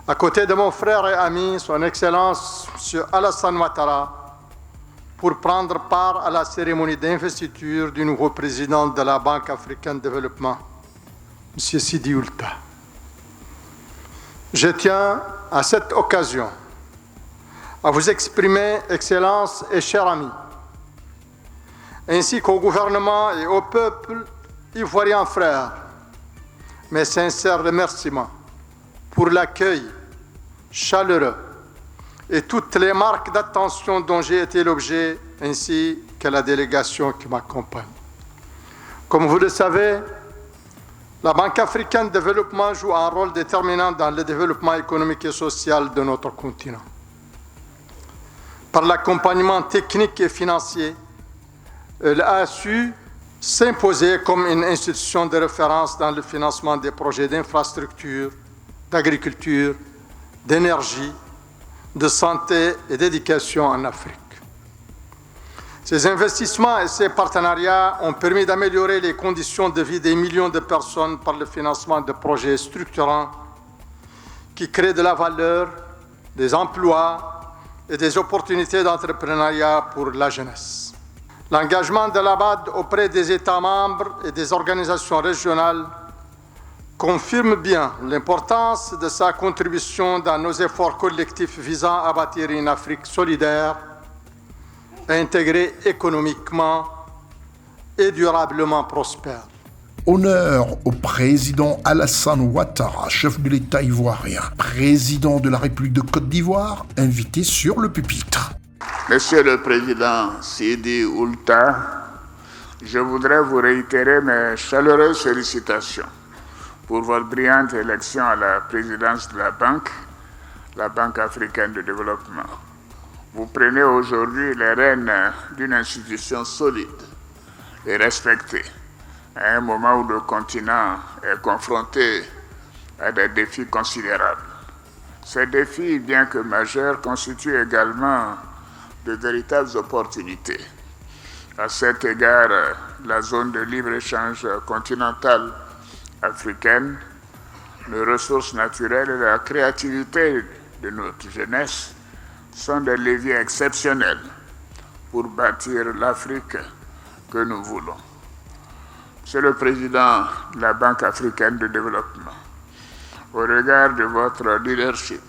à côté de mon frère et ami, son Excellence M. Alassane Ouattara, pour prendre part à la cérémonie d'investiture du nouveau président de la Banque africaine de développement, M. Sidi Ould. Je tiens à cette occasion à vous exprimer, Excellences et chers amis, ainsi qu'au gouvernement et au peuple ivoirien frère, mes sincères remerciements pour l'accueil chaleureux et toutes les marques d'attention dont j'ai été l'objet, ainsi que la délégation qui m'accompagne. Comme vous le savez, la Banque africaine de développement joue un rôle déterminant dans le développement économique et social de notre continent. Par l'accompagnement technique et financier, elle a su s'imposer comme une institution de référence dans le financement des projets d'infrastructure, d'agriculture, d'énergie, de santé et d'éducation en Afrique. Ces investissements et ces partenariats ont permis d'améliorer les conditions de vie des millions de personnes par le financement de projets structurants qui créent de la valeur, des emplois et des opportunités d'entrepreneuriat pour la jeunesse. L'engagement de la BAD auprès des États membres et des organisations régionales confirme bien l'importance de sa contribution dans nos efforts collectifs visant à bâtir une Afrique solidaire, intégrée économiquement et durablement prospère. Honneur au président Alassane Ouattara, chef de l'État ivoirien, président de la République de Côte d'Ivoire, invité sur le pupitre. Monsieur le Président Sidi Ould, je voudrais vous réitérer mes chaleureuses félicitations pour votre brillante élection à la présidence de la Banque africaine de développement. Vous prenez aujourd'hui les rênes d'une institution solide et respectée, à un moment où le continent est confronté à des défis considérables. Ces défis, bien que majeurs, constituent également de véritables opportunités. À cet égard, la zone de libre-échange continentale africaine, les ressources naturelles et la créativité de notre jeunesse sont des leviers exceptionnels pour bâtir l'Afrique que nous voulons. Monsieur le Président de la Banque africaine de développement, au regard de votre leadership,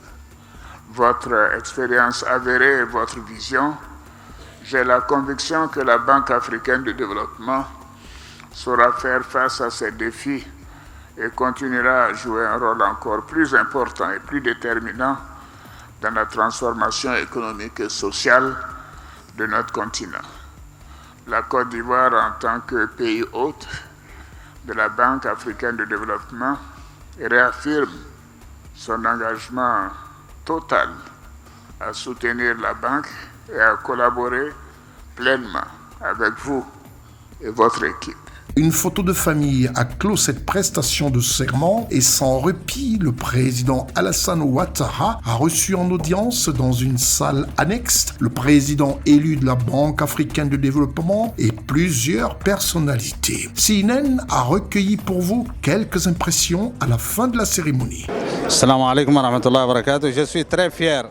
votre expérience avérée et votre vision, j'ai la conviction que la Banque africaine de développement saura faire face à ces défis et continuera à jouer un rôle encore plus important et plus déterminant dans la transformation économique et sociale de notre continent. La Côte d'Ivoire, en tant que pays hôte de la Banque africaine de développement, réaffirme son engagement total à soutenir la Banque et à collaborer pleinement avec vous et votre équipe. Une photo de famille a clos cette prestation de serment et sans répit, le président Alassane Ouattara a reçu en audience dans une salle annexe le président élu de la Banque africaine de développement et plusieurs personnalités. CNN a recueilli pour vous quelques impressions à la fin de la cérémonie. Salam alaikum wa rahmatullahi wa barakatuh. Je suis très fier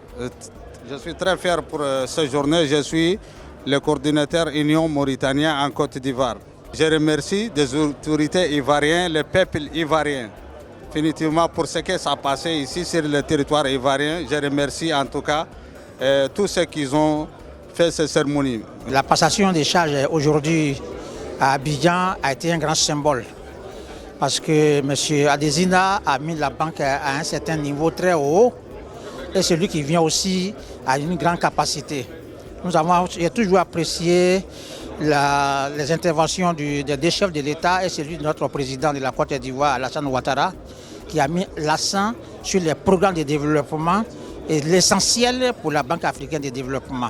pour cette journée. Je suis le coordinateur Union mauritanien en Côte d'Ivoire. Je remercie des autorités ivoiriennes, le peuple ivoirien, définitivement pour ce qui s'est passé ici sur le territoire ivoirien. Je remercie en tout cas tous ceux qui ont fait cette cérémonie. La passation des charges aujourd'hui à Abidjan a été un grand symbole. parce que M. Adesina a mis la banque à un certain niveau très haut et celui qui vient aussi a une grande capacité. J'ai toujours apprécié les interventions des deux chefs de l'État et celui de notre président de la Côte d'Ivoire, Alassane Ouattara, qui a mis l'accent sur les programmes de développement et l'essentiel pour la Banque africaine de développement.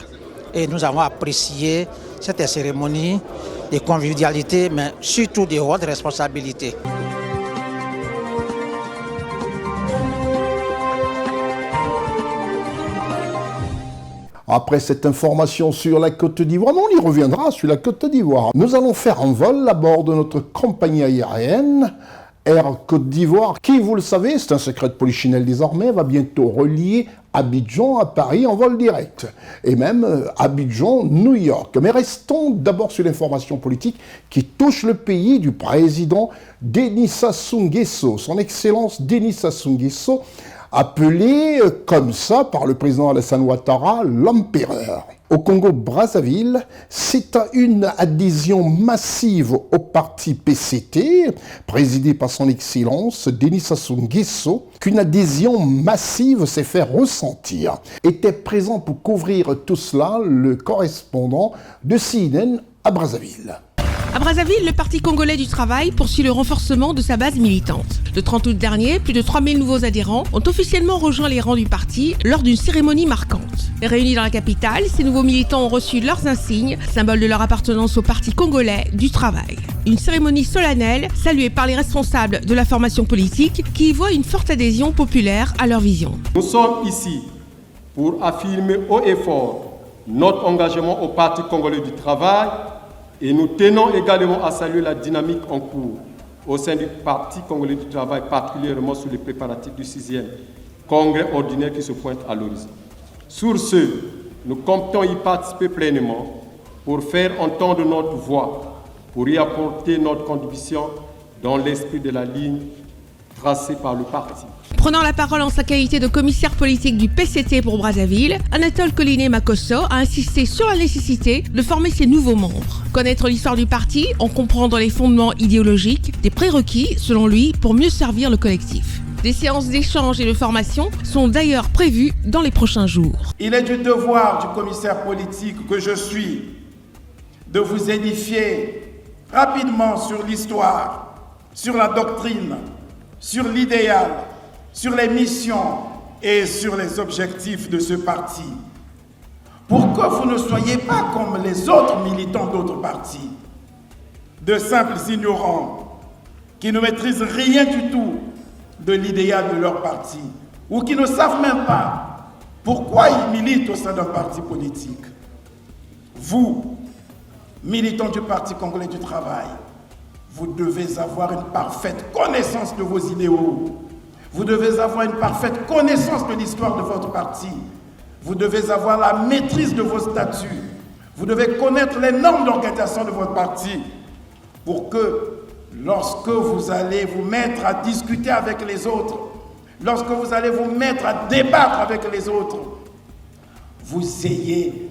Et nous avons apprécié cette cérémonie de convivialité, mais surtout de haute responsabilité. Après cette information sur la Côte d'Ivoire, on y reviendra sur la Côte d'Ivoire. Nous allons faire un vol à bord de notre compagnie aérienne, Air Côte d'Ivoire, qui, vous le savez, c'est un secret de polichinelle désormais, va bientôt relier Abidjan à Paris en vol direct. Et même Abidjan-New York. Mais restons d'abord sur l'information politique qui touche le pays du président Denis Sassou Nguesso. Son Excellence Denis Sassou Nguesso, appelé comme ça par le président Alassane Ouattara, l'empereur. Au Congo-Brazzaville, c'est à une adhésion massive au parti PCT, présidé par son Excellence Denis Sassou Nguesso, qu'une adhésion massive s'est fait ressentir. Était présent pour couvrir tout cela le correspondant de CNN à Brazzaville. À Brazzaville, le Parti congolais du travail poursuit le renforcement de sa base militante. Le 30 août dernier, plus de 3000 nouveaux adhérents ont officiellement rejoint les rangs du parti lors d'une cérémonie marquante. Réunis dans la capitale, ces nouveaux militants ont reçu leurs insignes, symbole de leur appartenance au Parti congolais du travail. Une cérémonie solennelle saluée par les responsables de la formation politique qui y voient une forte adhésion populaire à leur vision. Nous sommes ici pour affirmer haut et fort notre engagement au Parti congolais du travail. Et nous tenons également à saluer la dynamique en cours au sein du Parti congolais du travail, particulièrement sur les préparatifs du 6e congrès ordinaire qui se pointe à l'horizon. Sur ce, nous comptons y participer pleinement pour faire entendre notre voix, pour y apporter notre contribution dans l'esprit de la ligne tracée par le parti. Prenant la parole en sa qualité de commissaire politique du PCT pour Brazzaville, Anatole Koliné-Makosso a insisté sur la nécessité de former ses nouveaux membres. Connaître l'histoire du parti, en comprendre les fondements idéologiques, des prérequis, selon lui, pour mieux servir le collectif. Des séances d'échange et de formation sont d'ailleurs prévues dans les prochains jours. Il est du devoir du commissaire politique que je suis de vous édifier rapidement sur l'histoire, sur la doctrine, sur l'idéal, sur les missions et sur les objectifs de ce parti. Pour que vous ne soyez pas comme les autres militants d'autres partis, de simples ignorants qui ne maîtrisent rien du tout de l'idéal de leur parti ou qui ne savent même pas pourquoi ils militent au sein d'un parti politique. Vous, militants du Parti congolais du travail, vous devez avoir une parfaite connaissance de vos idéaux. Vous devez avoir une parfaite connaissance de l'histoire de votre parti. Vous devez avoir la maîtrise de vos statuts. Vous devez connaître les normes d'organisation de votre parti pour que, lorsque vous allez vous mettre à discuter avec les autres, lorsque vous allez vous mettre à débattre avec les autres, vous ayez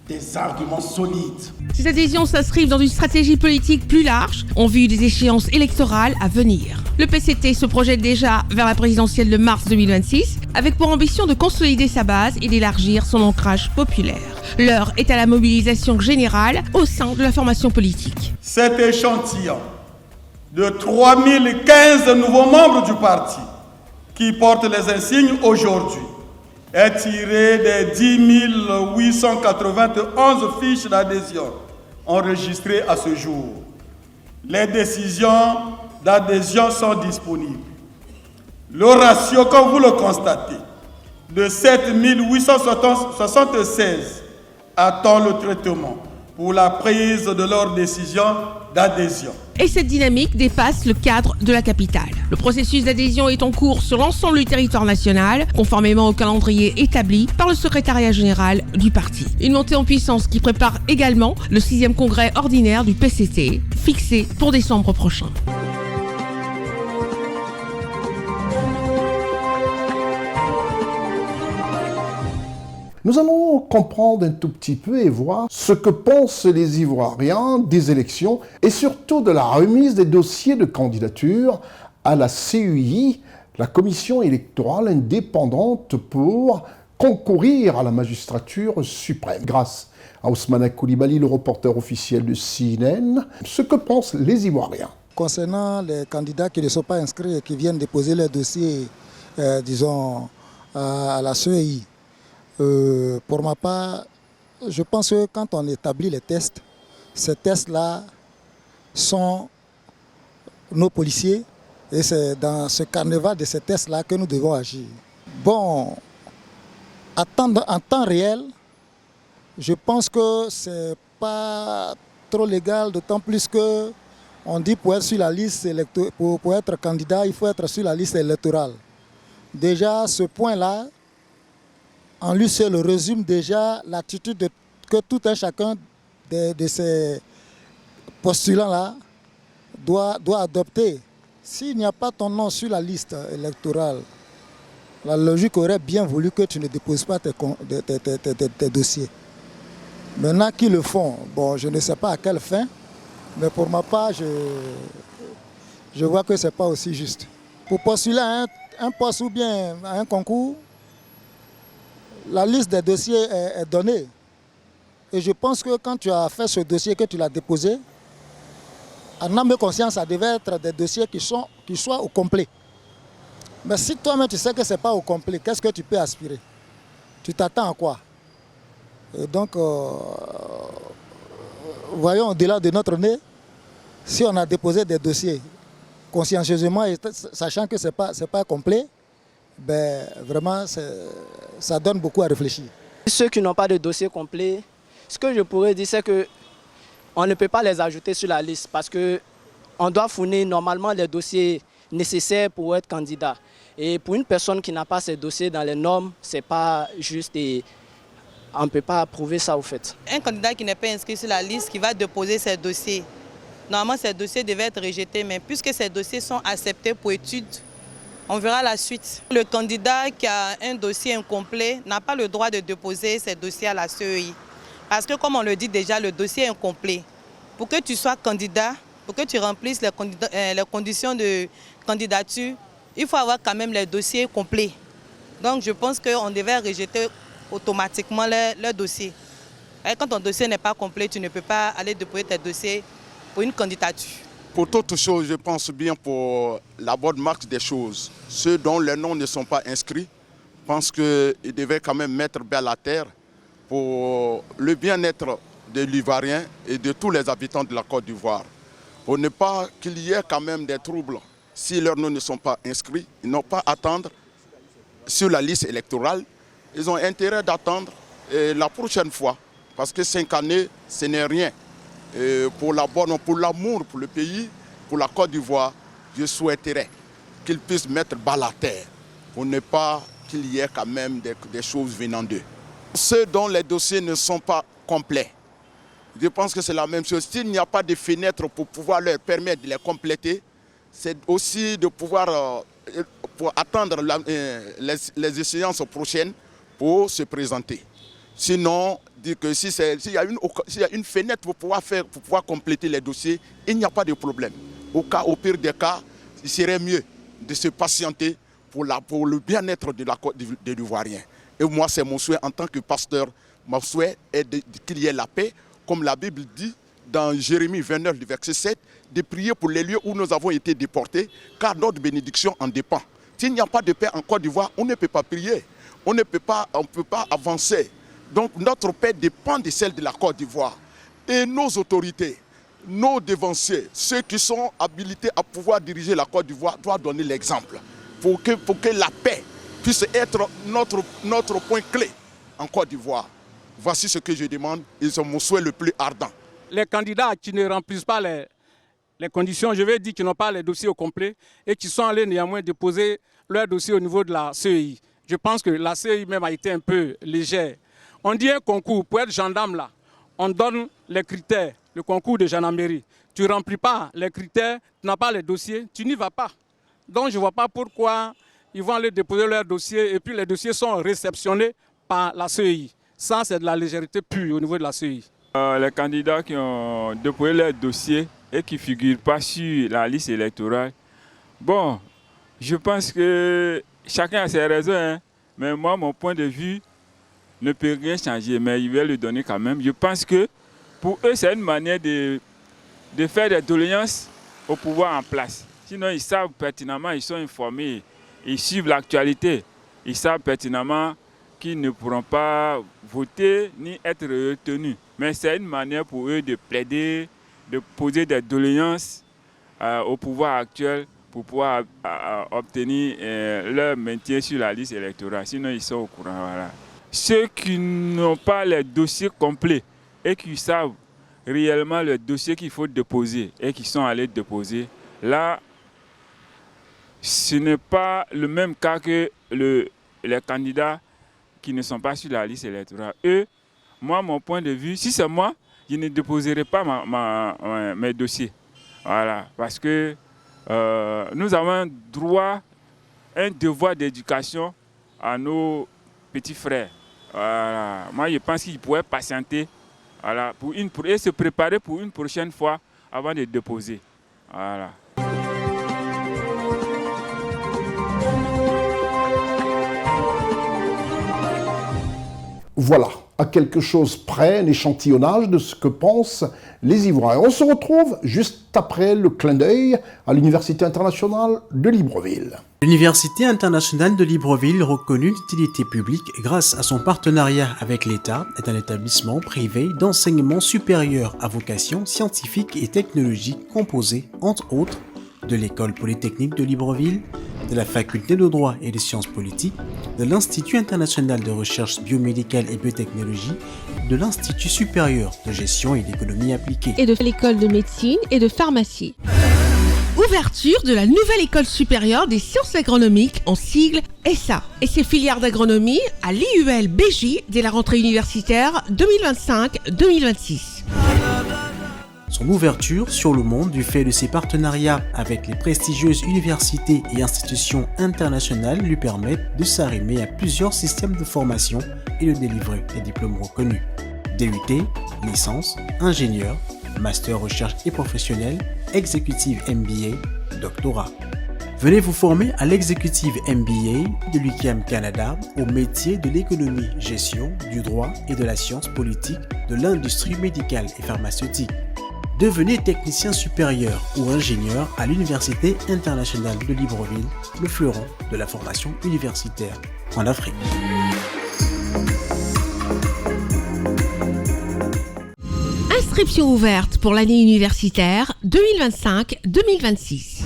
des arguments solides. Ces adhésions s'inscrivent dans une stratégie politique plus large en vue des échéances électorales à venir. Le PCT se projette déjà vers la présidentielle de mars 2026 avec pour ambition de consolider sa base et d'élargir son ancrage populaire. L'heure est à la mobilisation générale au sein de la formation politique. Cet échantillon de 3015 nouveaux membres du parti qui portent les insignes aujourd'hui est tiré des 10 891 fiches d'adhésion enregistrées à ce jour. Les décisions d'adhésion sont disponibles. Le ratio, comme vous le constatez, de 7 876 attend le traitement pour la prise de leur décision d'adhésion. Et cette dynamique dépasse le cadre de la capitale. Le processus d'adhésion est en cours sur l'ensemble du territoire national, conformément au calendrier établi par le secrétariat général du parti. Une montée en puissance qui prépare également le 6e congrès ordinaire du PCT, fixé pour décembre prochain. Nous allons comprendre un tout petit peu et voir ce que pensent les Ivoiriens des élections et surtout de la remise des dossiers de candidature à la CEI, la commission électorale indépendante pour concourir à la magistrature suprême. Grâce à Ousmane Koulibaly, le reporter officiel de CNN, ce que pensent les Ivoiriens. Concernant les candidats qui ne sont pas inscrits et qui viennent déposer leur dossier, disons, à la CEI, pour ma part, je pense que quand on établit les tests, ces tests-là sont nos policiers et c'est dans ce carnaval de ces tests-là que nous devons agir. Bon, en temps réel, je pense que c'est pas trop légal, d'autant plus que on dit pour être sur la liste pour être candidat, il faut être sur la liste électorale. Déjà, ce point-là, en lui seul résume déjà l'attitude que tout un chacun de ces postulants-là doit adopter. S'il n'y a pas ton nom sur la liste électorale, la logique aurait bien voulu que tu ne déposes pas tes dossiers. Maintenant, qui le font? Bon, je ne sais pas à quelle fin. Mais pour ma part, je vois que ce n'est pas aussi juste. Pour postuler à un poste ou bien à un concours, la liste des dossiers est donnée. Et je pense que quand tu as fait ce dossier, que tu l'as déposé, en âme et conscience, ça devait être des dossiers qui soient au complet. Mais si toi-même tu sais que ce n'est pas au complet, qu'est-ce que tu peux aspirer? Tu t'attends à quoi? Et donc, voyons au-delà de notre nez, si on a déposé des dossiers consciencieusement et sachant que ce n'est pas complet, ben, vraiment, ça donne beaucoup à réfléchir. Ceux qui n'ont pas de dossier complet, ce que je pourrais dire, c'est qu'on ne peut pas les ajouter sur la liste parce qu'on doit fournir normalement les dossiers nécessaires pour être candidat. Et pour une personne qui n'a pas ces dossiers dans les normes, ce n'est pas juste et on ne peut pas approuver ça au fait. Un candidat qui n'est pas inscrit sur la liste, qui va déposer ses dossiers, normalement ces dossiers devaient être rejetés, mais puisque ces dossiers sont acceptés pour étude, on verra la suite. Le candidat qui a un dossier incomplet n'a pas le droit de déposer ses dossiers à la CEI. Parce que comme on le dit déjà, le dossier est incomplet. Pour que tu sois candidat, pour que tu remplisses les conditions de candidature, il faut avoir quand même les dossiers complets. Donc je pense qu'on devait rejeter automatiquement le dossier. Et quand ton dossier n'est pas complet, tu ne peux pas aller déposer tes dossiers pour une candidature. Pour toute chose, je pense bien pour la bonne marche des choses. Ceux dont les noms ne sont pas inscrits, je pense qu'ils devaient quand même mettre bien la terre pour le bien-être de l'Ivoirien et de tous les habitants de la Côte d'Ivoire. Pour ne pas qu'il y ait quand même des troubles. Si leurs noms ne sont pas inscrits, ils n'ont pas à attendre sur la liste électorale. Ils ont intérêt d'attendre la prochaine fois. Parce que 5 années, ce n'est rien. Pour l'amour, pour le pays, pour la Côte d'Ivoire, je souhaiterais qu'ils puissent mettre bas la terre pour ne pas qu'il y ait quand même des choses venant d'eux. Ceux dont les dossiers ne sont pas complets, je pense que c'est la même chose. S'il n'y a pas de fenêtre pour pouvoir leur permettre de les compléter, c'est aussi de pouvoir pour attendre les échéances prochaines pour se présenter. Sinon, dire que s'il y a une fenêtre pour pouvoir compléter les dossiers, il n'y a pas de problème. Au pire des cas, il serait mieux de se patienter pour le bien-être de l'Ivoirien. Et moi, c'est mon souhait en tant que pasteur. Mon souhait est qu'il y ait la paix, comme la Bible dit dans Jérémie 29, verset 7, de prier pour les lieux où nous avons été déportés, car notre bénédiction en dépend. S'il n'y a pas de paix en Côte d'Ivoire, on ne peut pas prier, on ne peut pas avancer. Donc notre paix dépend de celle de la Côte d'Ivoire. Et nos autorités, nos devanciers, ceux qui sont habilités à pouvoir diriger la Côte d'Ivoire, doivent donner l'exemple pour que la paix puisse être notre point clé en Côte d'Ivoire. Voici ce que je demande et c'est mon souhait le plus ardent. Les candidats qui ne remplissent pas les conditions, je vais dire qu'ils n'ont pas les dossiers au complet et qui sont allés néanmoins déposer leur dossier au niveau de la CEI. Je pense que la CEI même a été un peu légère. On dit un concours, pour être gendarme là, on donne les critères, le concours de gendarmerie. Tu ne remplis pas les critères, tu n'as pas les dossiers, tu n'y vas pas. Donc je ne vois pas pourquoi ils vont aller déposer leurs dossiers et puis les dossiers sont réceptionnés par la CEI. Ça, c'est de la légèreté pure au niveau de la CEI. Les candidats qui ont déposé leur dossier et qui ne figurent pas sur la liste électorale, bon, je pense que chacun a ses raisons, hein, mais moi, mon point de vue ne peut rien changer, mais il va le donner quand même. Je pense que pour eux, c'est une manière de faire des doléances au pouvoir en place. Sinon, ils savent pertinemment, ils sont informés, ils suivent l'actualité. Ils savent pertinemment qu'ils ne pourront pas voter ni être retenus. Mais c'est une manière pour eux de plaider, de poser des doléances au pouvoir actuel pour pouvoir obtenir leur maintien sur la liste électorale. Sinon, ils sont au courant. Voilà. Ceux qui n'ont pas les dossiers complets et qui savent réellement le dossier qu'il faut déposer et qui sont allés déposer, là, ce n'est pas le même cas que les candidats qui ne sont pas sur la liste électorale. Eux, moi, mon point de vue, si c'est moi, je ne déposerai pas mes dossiers. Voilà, parce que nous avons un droit, un devoir d'éducation à nos petits frères. Voilà. Moi, je pense qu'ils pourraient patienter, voilà, et se préparer pour une prochaine fois avant de déposer. Voilà. Voilà, à quelque chose près, un échantillonnage de ce que pensent les Ivoiriens. On se retrouve juste après le clin d'œil à l'Université internationale de Libreville. L'Université internationale de Libreville, reconnue d'utilité publique grâce à son partenariat avec l'État, est un établissement privé d'enseignement supérieur à vocation scientifique et technologique composé, entre autres, de l'École polytechnique de Libreville, de la Faculté de droit et des sciences politiques, de l'Institut international de recherche biomédicale et biotechnologie, de l'Institut supérieur de gestion et d'économie appliquée, et de l'École de médecine et de pharmacie. Ouverture de la nouvelle École supérieure des sciences agronomiques, en sigle ESSA, et ses filières d'agronomie à l'IUL BJ dès la rentrée universitaire 2025-2026. Son ouverture sur le monde du fait de ses partenariats avec les prestigieuses universités et institutions internationales lui permettent de s'arrimer à plusieurs systèmes de formation et de délivrer des diplômes reconnus. DUT, licence, ingénieur, master recherche et professionnel, exécutive MBA, doctorat. Venez vous former à l'exécutive MBA de l'UQAM Canada au métier de l'économie, gestion, du droit et de la science politique de l'industrie médicale et pharmaceutique. Devenez technicien supérieur ou ingénieur à l'Université internationale de Libreville, le fleuron de la formation universitaire en Afrique. Inscription ouverte pour l'année universitaire 2025-2026.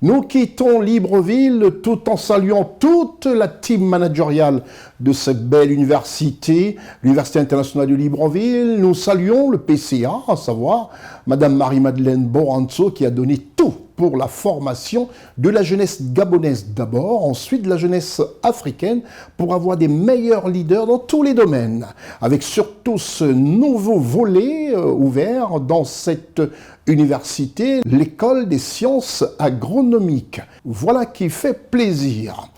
Nous quittons Libreville tout en saluant toute la team managériale de cette belle université, l'Université internationale de Libreville. Nous saluons le PCA, à savoir Madame Marie-Madeleine Boranzo, qui a donné tout pour la formation de la jeunesse gabonaise d'abord, ensuite de la jeunesse africaine, pour avoir des meilleurs leaders dans tous les domaines, avec surtout ce nouveau volet ouvert dans cette université, l'école des sciences agronomiques. Voilà qui fait plaisir.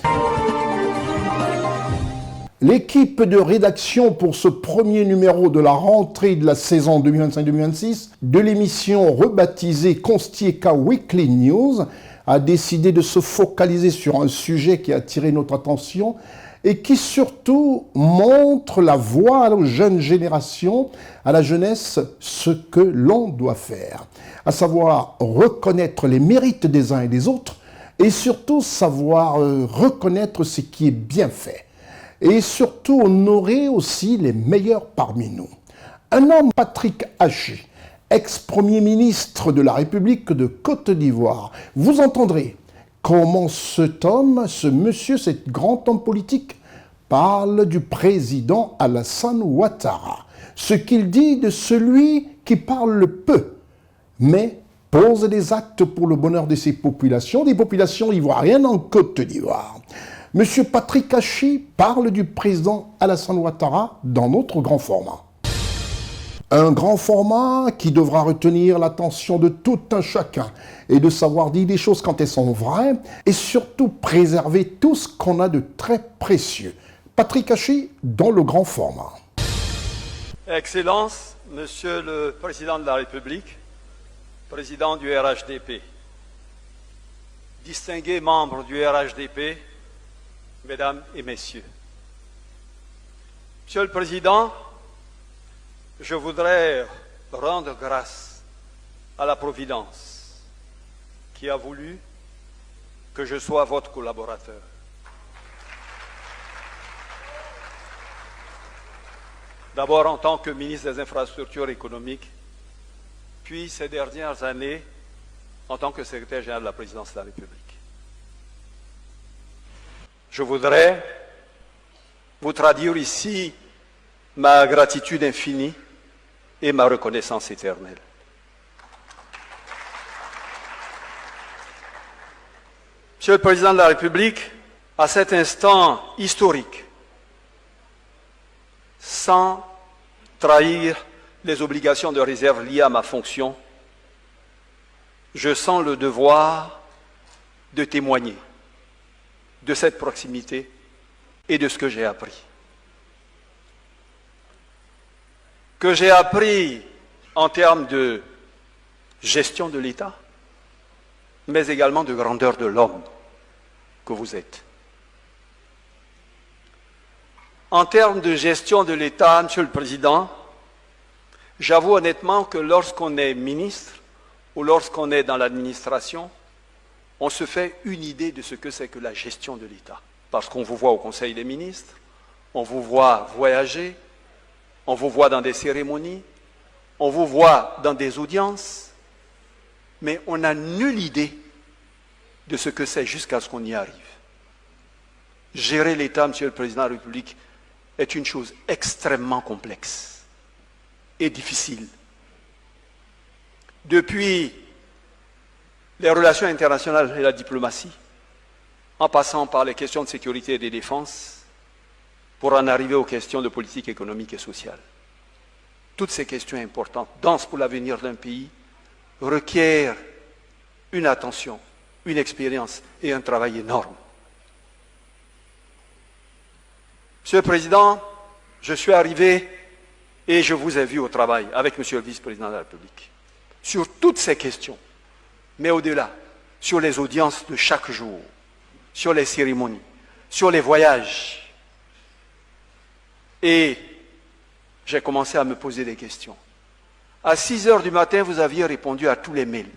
L'équipe de rédaction pour ce premier numéro de la rentrée de la saison 2025-2026 de l'émission rebaptisée Constieka Weekly News a décidé de se focaliser sur un sujet qui a attiré notre attention et qui surtout montre la voie aux jeunes générations, à la jeunesse, ce que l'on doit faire. À savoir reconnaître les mérites des uns et des autres et surtout savoir reconnaître ce qui est bien fait. Et surtout honorer aussi les meilleurs parmi nous. Un homme, Patrick Haché, ex-premier ministre de la République de Côte d'Ivoire, vous entendrez comment cet homme, ce monsieur, cet grand homme politique, parle du président Alassane Ouattara. Ce qu'il dit de celui qui parle peu, mais pose des actes pour le bonheur de ses populations, des populations ivoiriennes en Côte d'Ivoire. Monsieur Patrick Haché parle du président Alassane Ouattara dans notre grand format. Un grand format qui devra retenir l'attention de tout un chacun et de savoir dire des choses quand elles sont vraies et surtout préserver tout ce qu'on a de très précieux. Patrick Hachi dans le grand format. Excellences, Monsieur le Président de la République, Président du RHDP, distingués membres du RHDP, Mesdames et Messieurs. Monsieur le Président, je voudrais rendre grâce à la Providence qui a voulu que je sois votre collaborateur. D'abord en tant que ministre des Infrastructures économiques, puis ces dernières années en tant que secrétaire général de la Présidence de la République. Je voudrais vous traduire ici ma gratitude infinie et ma reconnaissance éternelle. Monsieur le Président de la République, à cet instant historique, sans trahir les obligations de réserve liées à ma fonction, je sens le devoir de témoigner de cette proximité et de ce que j'ai appris. Que j'ai appris en termes de gestion de l'État, mais également de grandeur de l'homme que vous êtes. En termes de gestion de l'État, Monsieur le Président, j'avoue honnêtement que lorsqu'on est ministre ou lorsqu'on est dans l'administration, on se fait une idée de ce que c'est que la gestion de l'État. Parce qu'on vous voit au Conseil des ministres, on vous voit voyager, on vous voit dans des cérémonies, on vous voit dans des audiences, mais on n'a nulle idée de ce que c'est jusqu'à ce qu'on y arrive. Gérer l'État, Monsieur le Président de la République, est une chose extrêmement complexe et difficile. Depuis les relations internationales et la diplomatie, en passant par les questions de sécurité et de défense, pour en arriver aux questions de politique économique et sociale. Toutes ces questions importantes, denses pour l'avenir d'un pays, requièrent une attention, une expérience et un travail énorme. Monsieur le Président, je suis arrivé et je vous ai vu au travail avec Monsieur le Vice-président de la République sur toutes ces questions, mais au-delà, sur les audiences de chaque jour, sur les cérémonies, sur les voyages. Et j'ai commencé à me poser des questions. À 6 heures du matin, vous aviez répondu à tous les mails.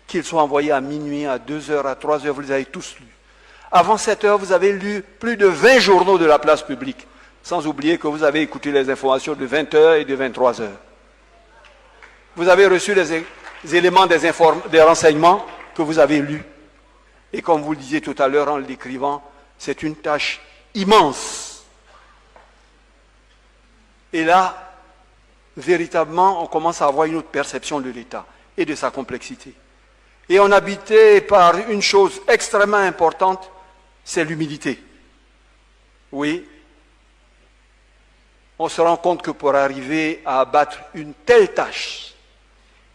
Qu'ils soient envoyés à minuit, à 2 heures, à 3 heures, vous les avez tous lus. Avant 7 heures, vous avez lu plus de 20 journaux de la place publique, sans oublier que vous avez écouté les informations de 20 heures et de 23 heures. Vous avez reçu les éléments des renseignements que vous avez lus. Et comme vous le disiez tout à l'heure en le décrivant, c'est une tâche immense. Et là, véritablement, on commence à avoir une autre perception de l'État et de sa complexité. Et on habitait par une chose extrêmement importante, c'est l'humilité. Oui, on se rend compte que pour arriver à abattre une telle tâche,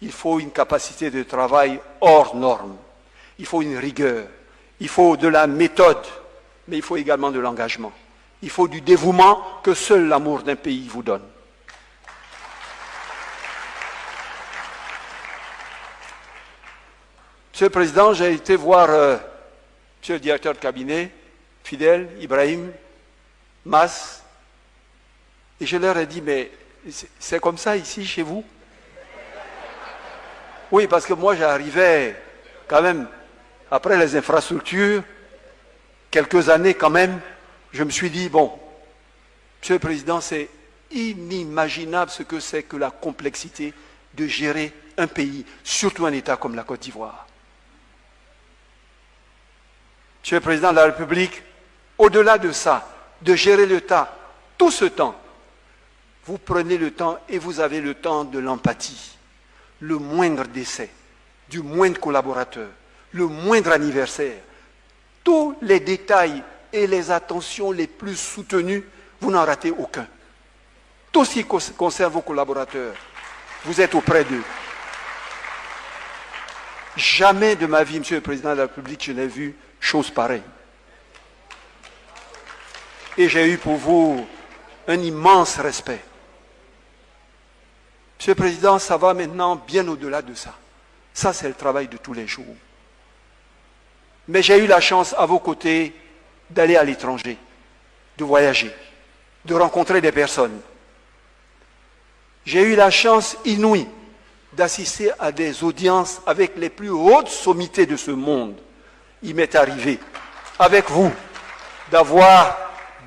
il faut une capacité de travail hors norme, il faut une rigueur, il faut de la méthode, mais il faut également de l'engagement. Il faut du dévouement que seul l'amour d'un pays vous donne. Monsieur le Président, j'ai été voir Monsieur le directeur de cabinet, Fidel, Ibrahim, Mas, et je leur ai dit, mais c'est comme ça ici, chez vous? Oui, parce que moi j'arrivais quand même, après les infrastructures, quelques années quand même, je me suis dit, bon, Monsieur le Président, c'est inimaginable ce que c'est que la complexité de gérer un pays, surtout un État comme la Côte d'Ivoire. Monsieur le Président de la République, au-delà de ça, de gérer le temps, tout ce temps, vous prenez le temps et vous avez le temps de l'empathie. Le moindre décès, du moindre collaborateur, le moindre anniversaire, tous les détails et les attentions les plus soutenues, vous n'en ratez aucun. Tout ce qui concerne vos collaborateurs, vous êtes auprès d'eux. Jamais de ma vie, Monsieur le Président de la République, je n'ai vu chose pareille. Et j'ai eu pour vous un immense respect. Monsieur le Président, ça va maintenant bien au-delà de ça. Ça, c'est le travail de tous les jours. Mais j'ai eu la chance, à vos côtés, d'aller à l'étranger, de voyager, de rencontrer des personnes. J'ai eu la chance inouïe d'assister à des audiences avec les plus hautes sommités de ce monde. Il m'est arrivé, avec vous, d'avoir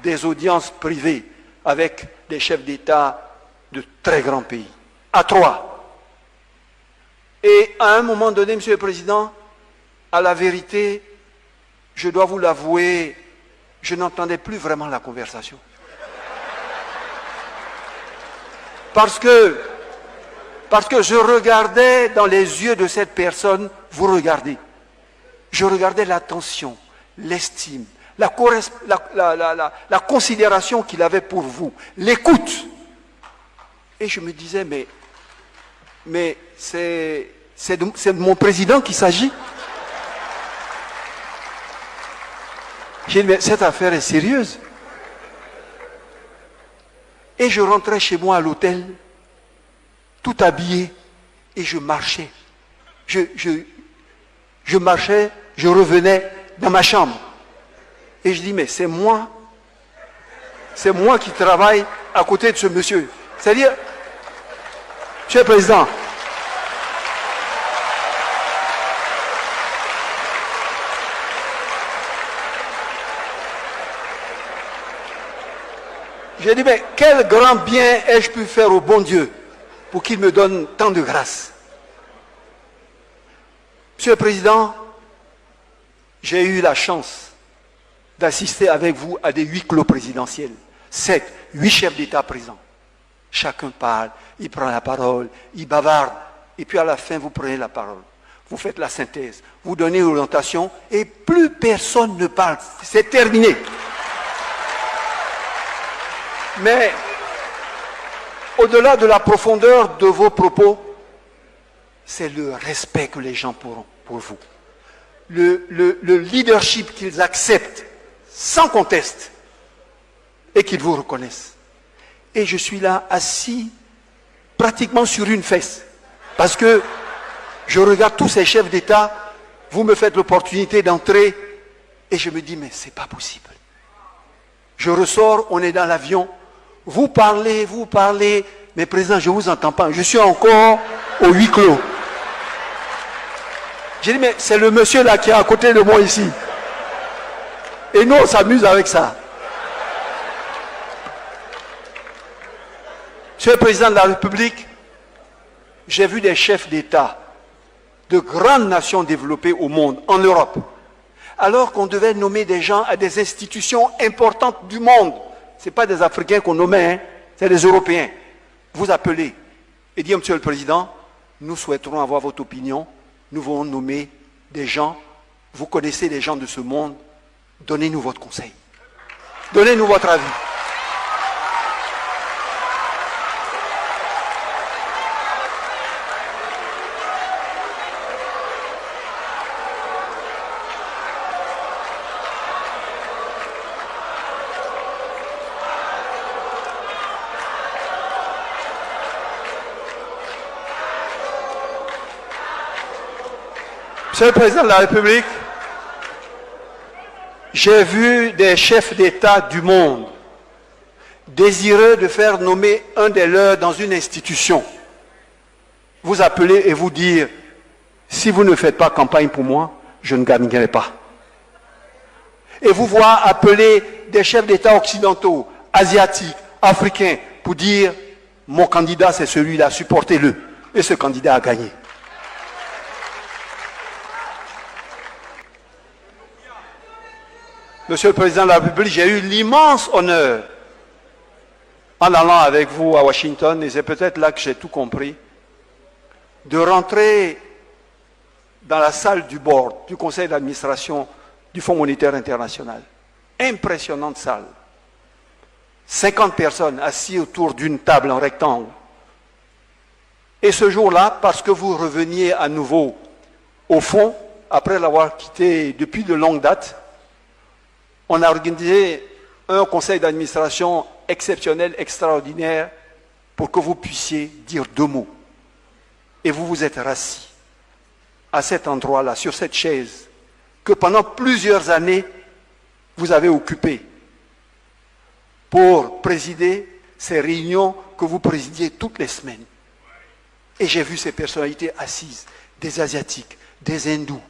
des audiences privées avec des chefs d'État de très grands pays, à 3. Et à un moment donné, Monsieur le Président, à la vérité, je dois vous l'avouer, je n'entendais plus vraiment la conversation. Parce que je regardais dans les yeux de cette personne, vous regardez. Je regardais l'attention, l'estime, la considération qu'il avait pour vous, l'écoute. Et je me disais, mais c'est de mon président qu'il s'agit. J'ai dit, mais cette affaire est sérieuse. Et je rentrais chez moi à l'hôtel, tout habillé, et je marchais. Je marchais, je revenais dans ma chambre. Et je dis, mais c'est moi qui travaille à côté de ce monsieur. C'est-à-dire, Monsieur le Président, j'ai dit, mais quel grand bien ai-je pu faire au bon Dieu pour qu'il me donne tant de grâce? Monsieur le Président, j'ai eu la chance d'assister avec vous à des huis clos présidentiels. 8 chefs d'État présents. Chacun parle, il prend la parole, il bavarde, et puis à la fin, vous prenez la parole. Vous faites la synthèse, vous donnez l'orientation, et plus personne ne parle. C'est terminé. Mais, au-delà de la profondeur de vos propos, c'est le respect que les gens pourront pour vous. Le leadership qu'ils acceptent sans conteste et qu'ils vous reconnaissent. Et je suis là assis pratiquement sur une fesse parce que je regarde tous ces chefs d'État, vous me faites l'opportunité d'entrer et je me dis mais c'est pas possible. Je ressors, on est dans l'avion, vous parlez, mais président je vous entends pas, je suis encore au huis clos. J'ai dit mais c'est le monsieur là qui est à côté de moi ici. Et nous on s'amuse avec ça. Monsieur le Président de la République, j'ai vu des chefs d'État de grandes nations développées au monde, en Europe, alors qu'on devait nommer des gens à des institutions importantes du monde. Ce n'est pas des Africains qu'on nommait, hein, c'est des Européens. Vous appelez et dites, Monsieur le Président, nous souhaiterons avoir votre opinion, nous voulons nommer des gens, vous connaissez les gens de ce monde, donnez-nous votre conseil, donnez-nous votre avis. Monsieur le Président de la République, j'ai vu des chefs d'État du monde désireux de faire nommer un des leurs dans une institution. Vous appeler et vous dire, si vous ne faites pas campagne pour moi, je ne gagnerai pas. Et vous voir appeler des chefs d'État occidentaux, asiatiques, africains, pour dire, mon candidat c'est celui-là, supportez-le. Et ce candidat a gagné. Monsieur le Président de la République, j'ai eu l'immense honneur, en allant avec vous à Washington, et c'est peut-être là que j'ai tout compris, de rentrer dans la salle du board, du conseil d'administration du Fonds monétaire international. Impressionnante salle. 50 personnes assises autour d'une table en rectangle. Et ce jour-là, parce que vous reveniez à nouveau au fond, après l'avoir quitté depuis de longue date, on a organisé un conseil d'administration exceptionnel, extraordinaire, pour que vous puissiez dire 2 mots. Et vous vous êtes rassis à cet endroit-là, sur cette chaise, que pendant plusieurs années, vous avez occupée, pour présider ces réunions que vous présidiez toutes les semaines. Et j'ai vu ces personnalités assises, des Asiatiques, des Hindous,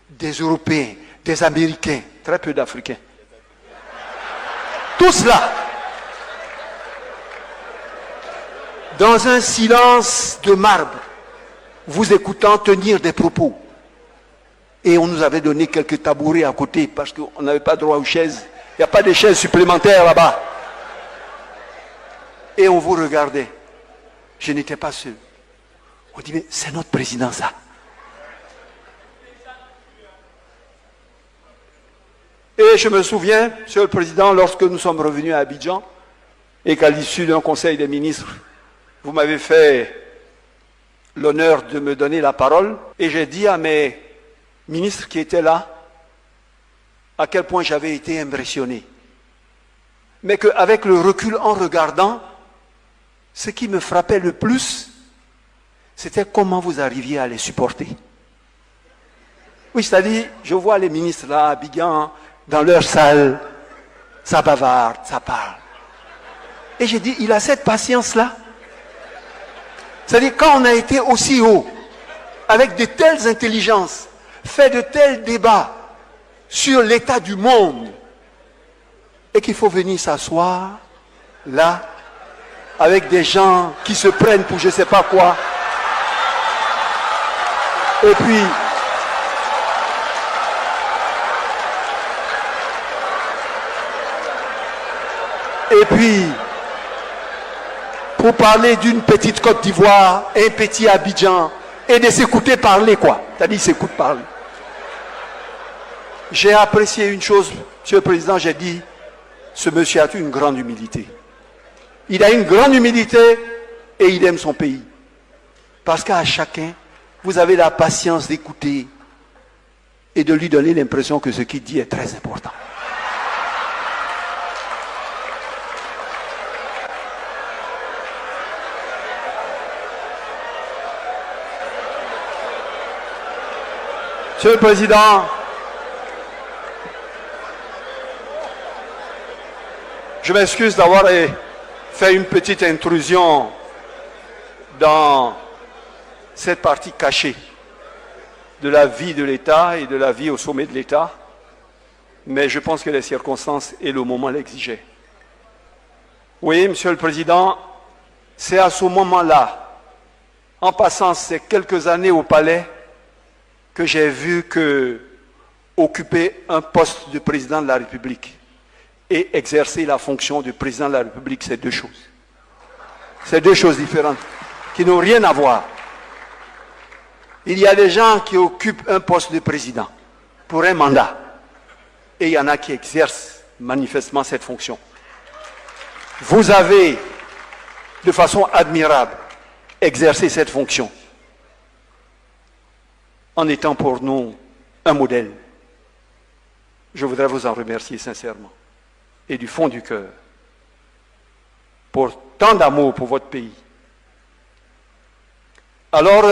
des Européens, des Américains, très peu d'Africains. Tous là, dans un silence de marbre, vous écoutant tenir des propos. Et on nous avait donné quelques tabourets à côté parce qu'on n'avait pas droit aux chaises. Il n'y a pas de chaises supplémentaires là-bas. Et on vous regardait. Je n'étais pas seul. On dit, mais c'est notre président ça. Et je me souviens, Monsieur le Président, lorsque nous sommes revenus à Abidjan, et qu'à l'issue d'un conseil des ministres, vous m'avez fait l'honneur de me donner la parole, et j'ai dit à mes ministres qui étaient là, à quel point j'avais été impressionné. Mais qu'avec le recul en regardant, ce qui me frappait le plus, c'était comment vous arriviez à les supporter. Oui, c'est-à-dire, je vois les ministres là, à Abidjan, dans leur salle, ça bavarde, ça parle. Et j'ai dit, il a cette patience-là. C'est-à-dire, quand on a été aussi haut, avec de telles intelligences, fait de tels débats sur l'état du monde, et qu'il faut venir s'asseoir, là, avec des gens qui se prennent pour je ne sais pas quoi, et puis, pour parler d'une petite Côte d'Ivoire, un petit Abidjan, et de s'écouter parler, quoi. C'est-à-dire, s'écoute parler. J'ai apprécié une chose, Monsieur le Président, j'ai dit, ce monsieur a une grande humilité. Il a une grande humilité et il aime son pays. Parce qu'à chacun, vous avez la patience d'écouter et de lui donner l'impression que ce qu'il dit est très important. Monsieur le Président, je m'excuse d'avoir fait une petite intrusion dans cette partie cachée de la vie de l'État et de la vie au sommet de l'État, mais je pense que les circonstances et le moment l'exigeaient. Oui, Monsieur le Président, c'est à ce moment-là, en passant ces quelques années au palais, que j'ai vu que occuper un poste de président de la République et exercer la fonction de président de la République, c'est deux choses. C'est deux choses différentes, qui n'ont rien à voir. Il y a des gens qui occupent un poste de président pour un mandat, et il y en a qui exercent manifestement cette fonction. Vous avez, de façon admirable, exercé cette fonction, en étant pour nous un modèle. Je voudrais vous en remercier sincèrement et du fond du cœur pour tant d'amour pour votre pays. Alors,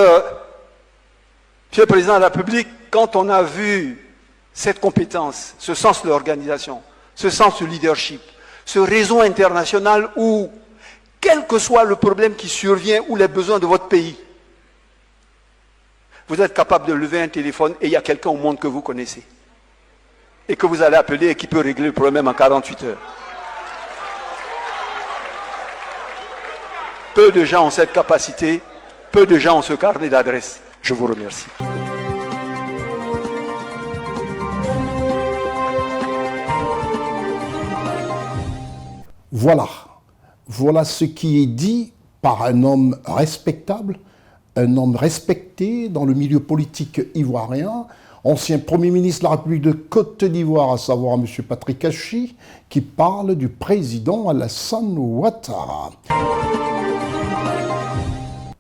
Monsieur le Président de la République, quand on a vu cette compétence, ce sens de l'organisation, ce sens du leadership, ce réseau international où, quel que soit le problème qui survient ou les besoins de votre pays, vous êtes capable de lever un téléphone et il y a quelqu'un au monde que vous connaissez et que vous allez appeler et qui peut régler le problème en 48 heures. Peu de gens ont cette capacité, peu de gens ont ce carnet d'adresses. Je vous remercie. Voilà ce qui est dit par un homme respectable, un homme respecté dans le milieu politique ivoirien. ancien Premier ministre de la République de Côte d'Ivoire, à savoir M. Patrick Hachi, qui parle du président Alassane Ouattara.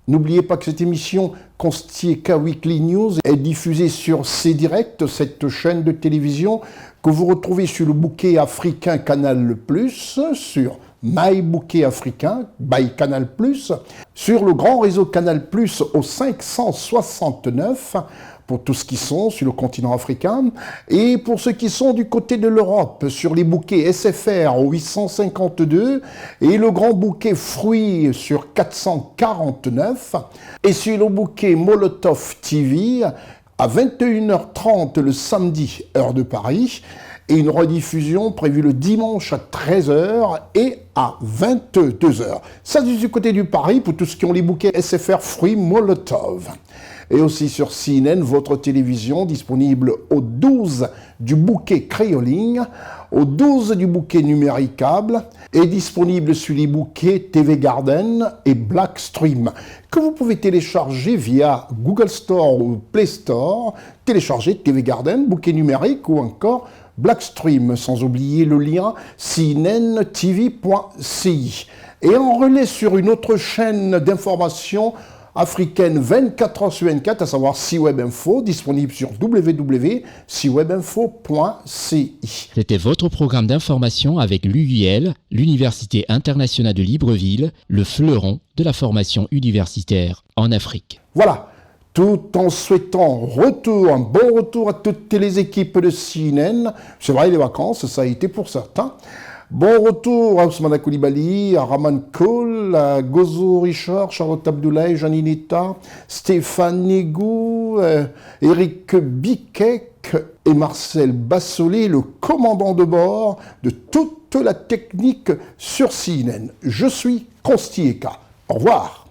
N'oubliez pas que cette émission Constieka Weekly News est diffusée sur C-Direct, cette chaîne de télévision que vous retrouvez sur le bouquet africain Canal+, sur My Bouquet Africain, by Canal+, sur le grand réseau Canal+, au 569, pour tous ceux qui sont sur le continent africain, et pour ceux qui sont du côté de l'Europe, sur les bouquets SFR au 852, et le grand bouquet fruits sur 449, et sur le bouquet Molotov TV à 21h30 le samedi, heure de Paris, et une rediffusion prévue le dimanche à 13h et à 22h. Ça, c'est du côté du Paris, pour tous ceux qui ont les bouquets SFR fruits Molotov. Et aussi sur CNN, votre télévision, disponible au 12 du bouquet Créoling, au 12 du bouquet numéricable, et disponible sur les bouquets TV Garden et Blackstream, que vous pouvez télécharger via Google Store ou Play Store, télécharger TV Garden, bouquet numérique ou encore Blackstream, sans oublier le lien cnntv.ci. Et en relais sur une autre chaîne d'information africaine 24h sur 24, à savoir C-Web Info, disponible sur www.cwebinfo.ci. C'était votre programme d'information avec l'UIL, l'Université internationale de Libreville, le fleuron de la formation universitaire en Afrique. Voilà, tout en souhaitant un bon retour à toutes les équipes de CNN. C'est vrai, les vacances, ça a été pour certains. Bon retour à Ousmane Koulibaly, à Raman Kohl, à Gozo Richard, Charlotte Abdoulaye, Janineta, Stéphane Négou, Eric Bikek et Marcel Bassolé, le commandant de bord de toute la technique sur CNN. Je suis Constieka. Au revoir.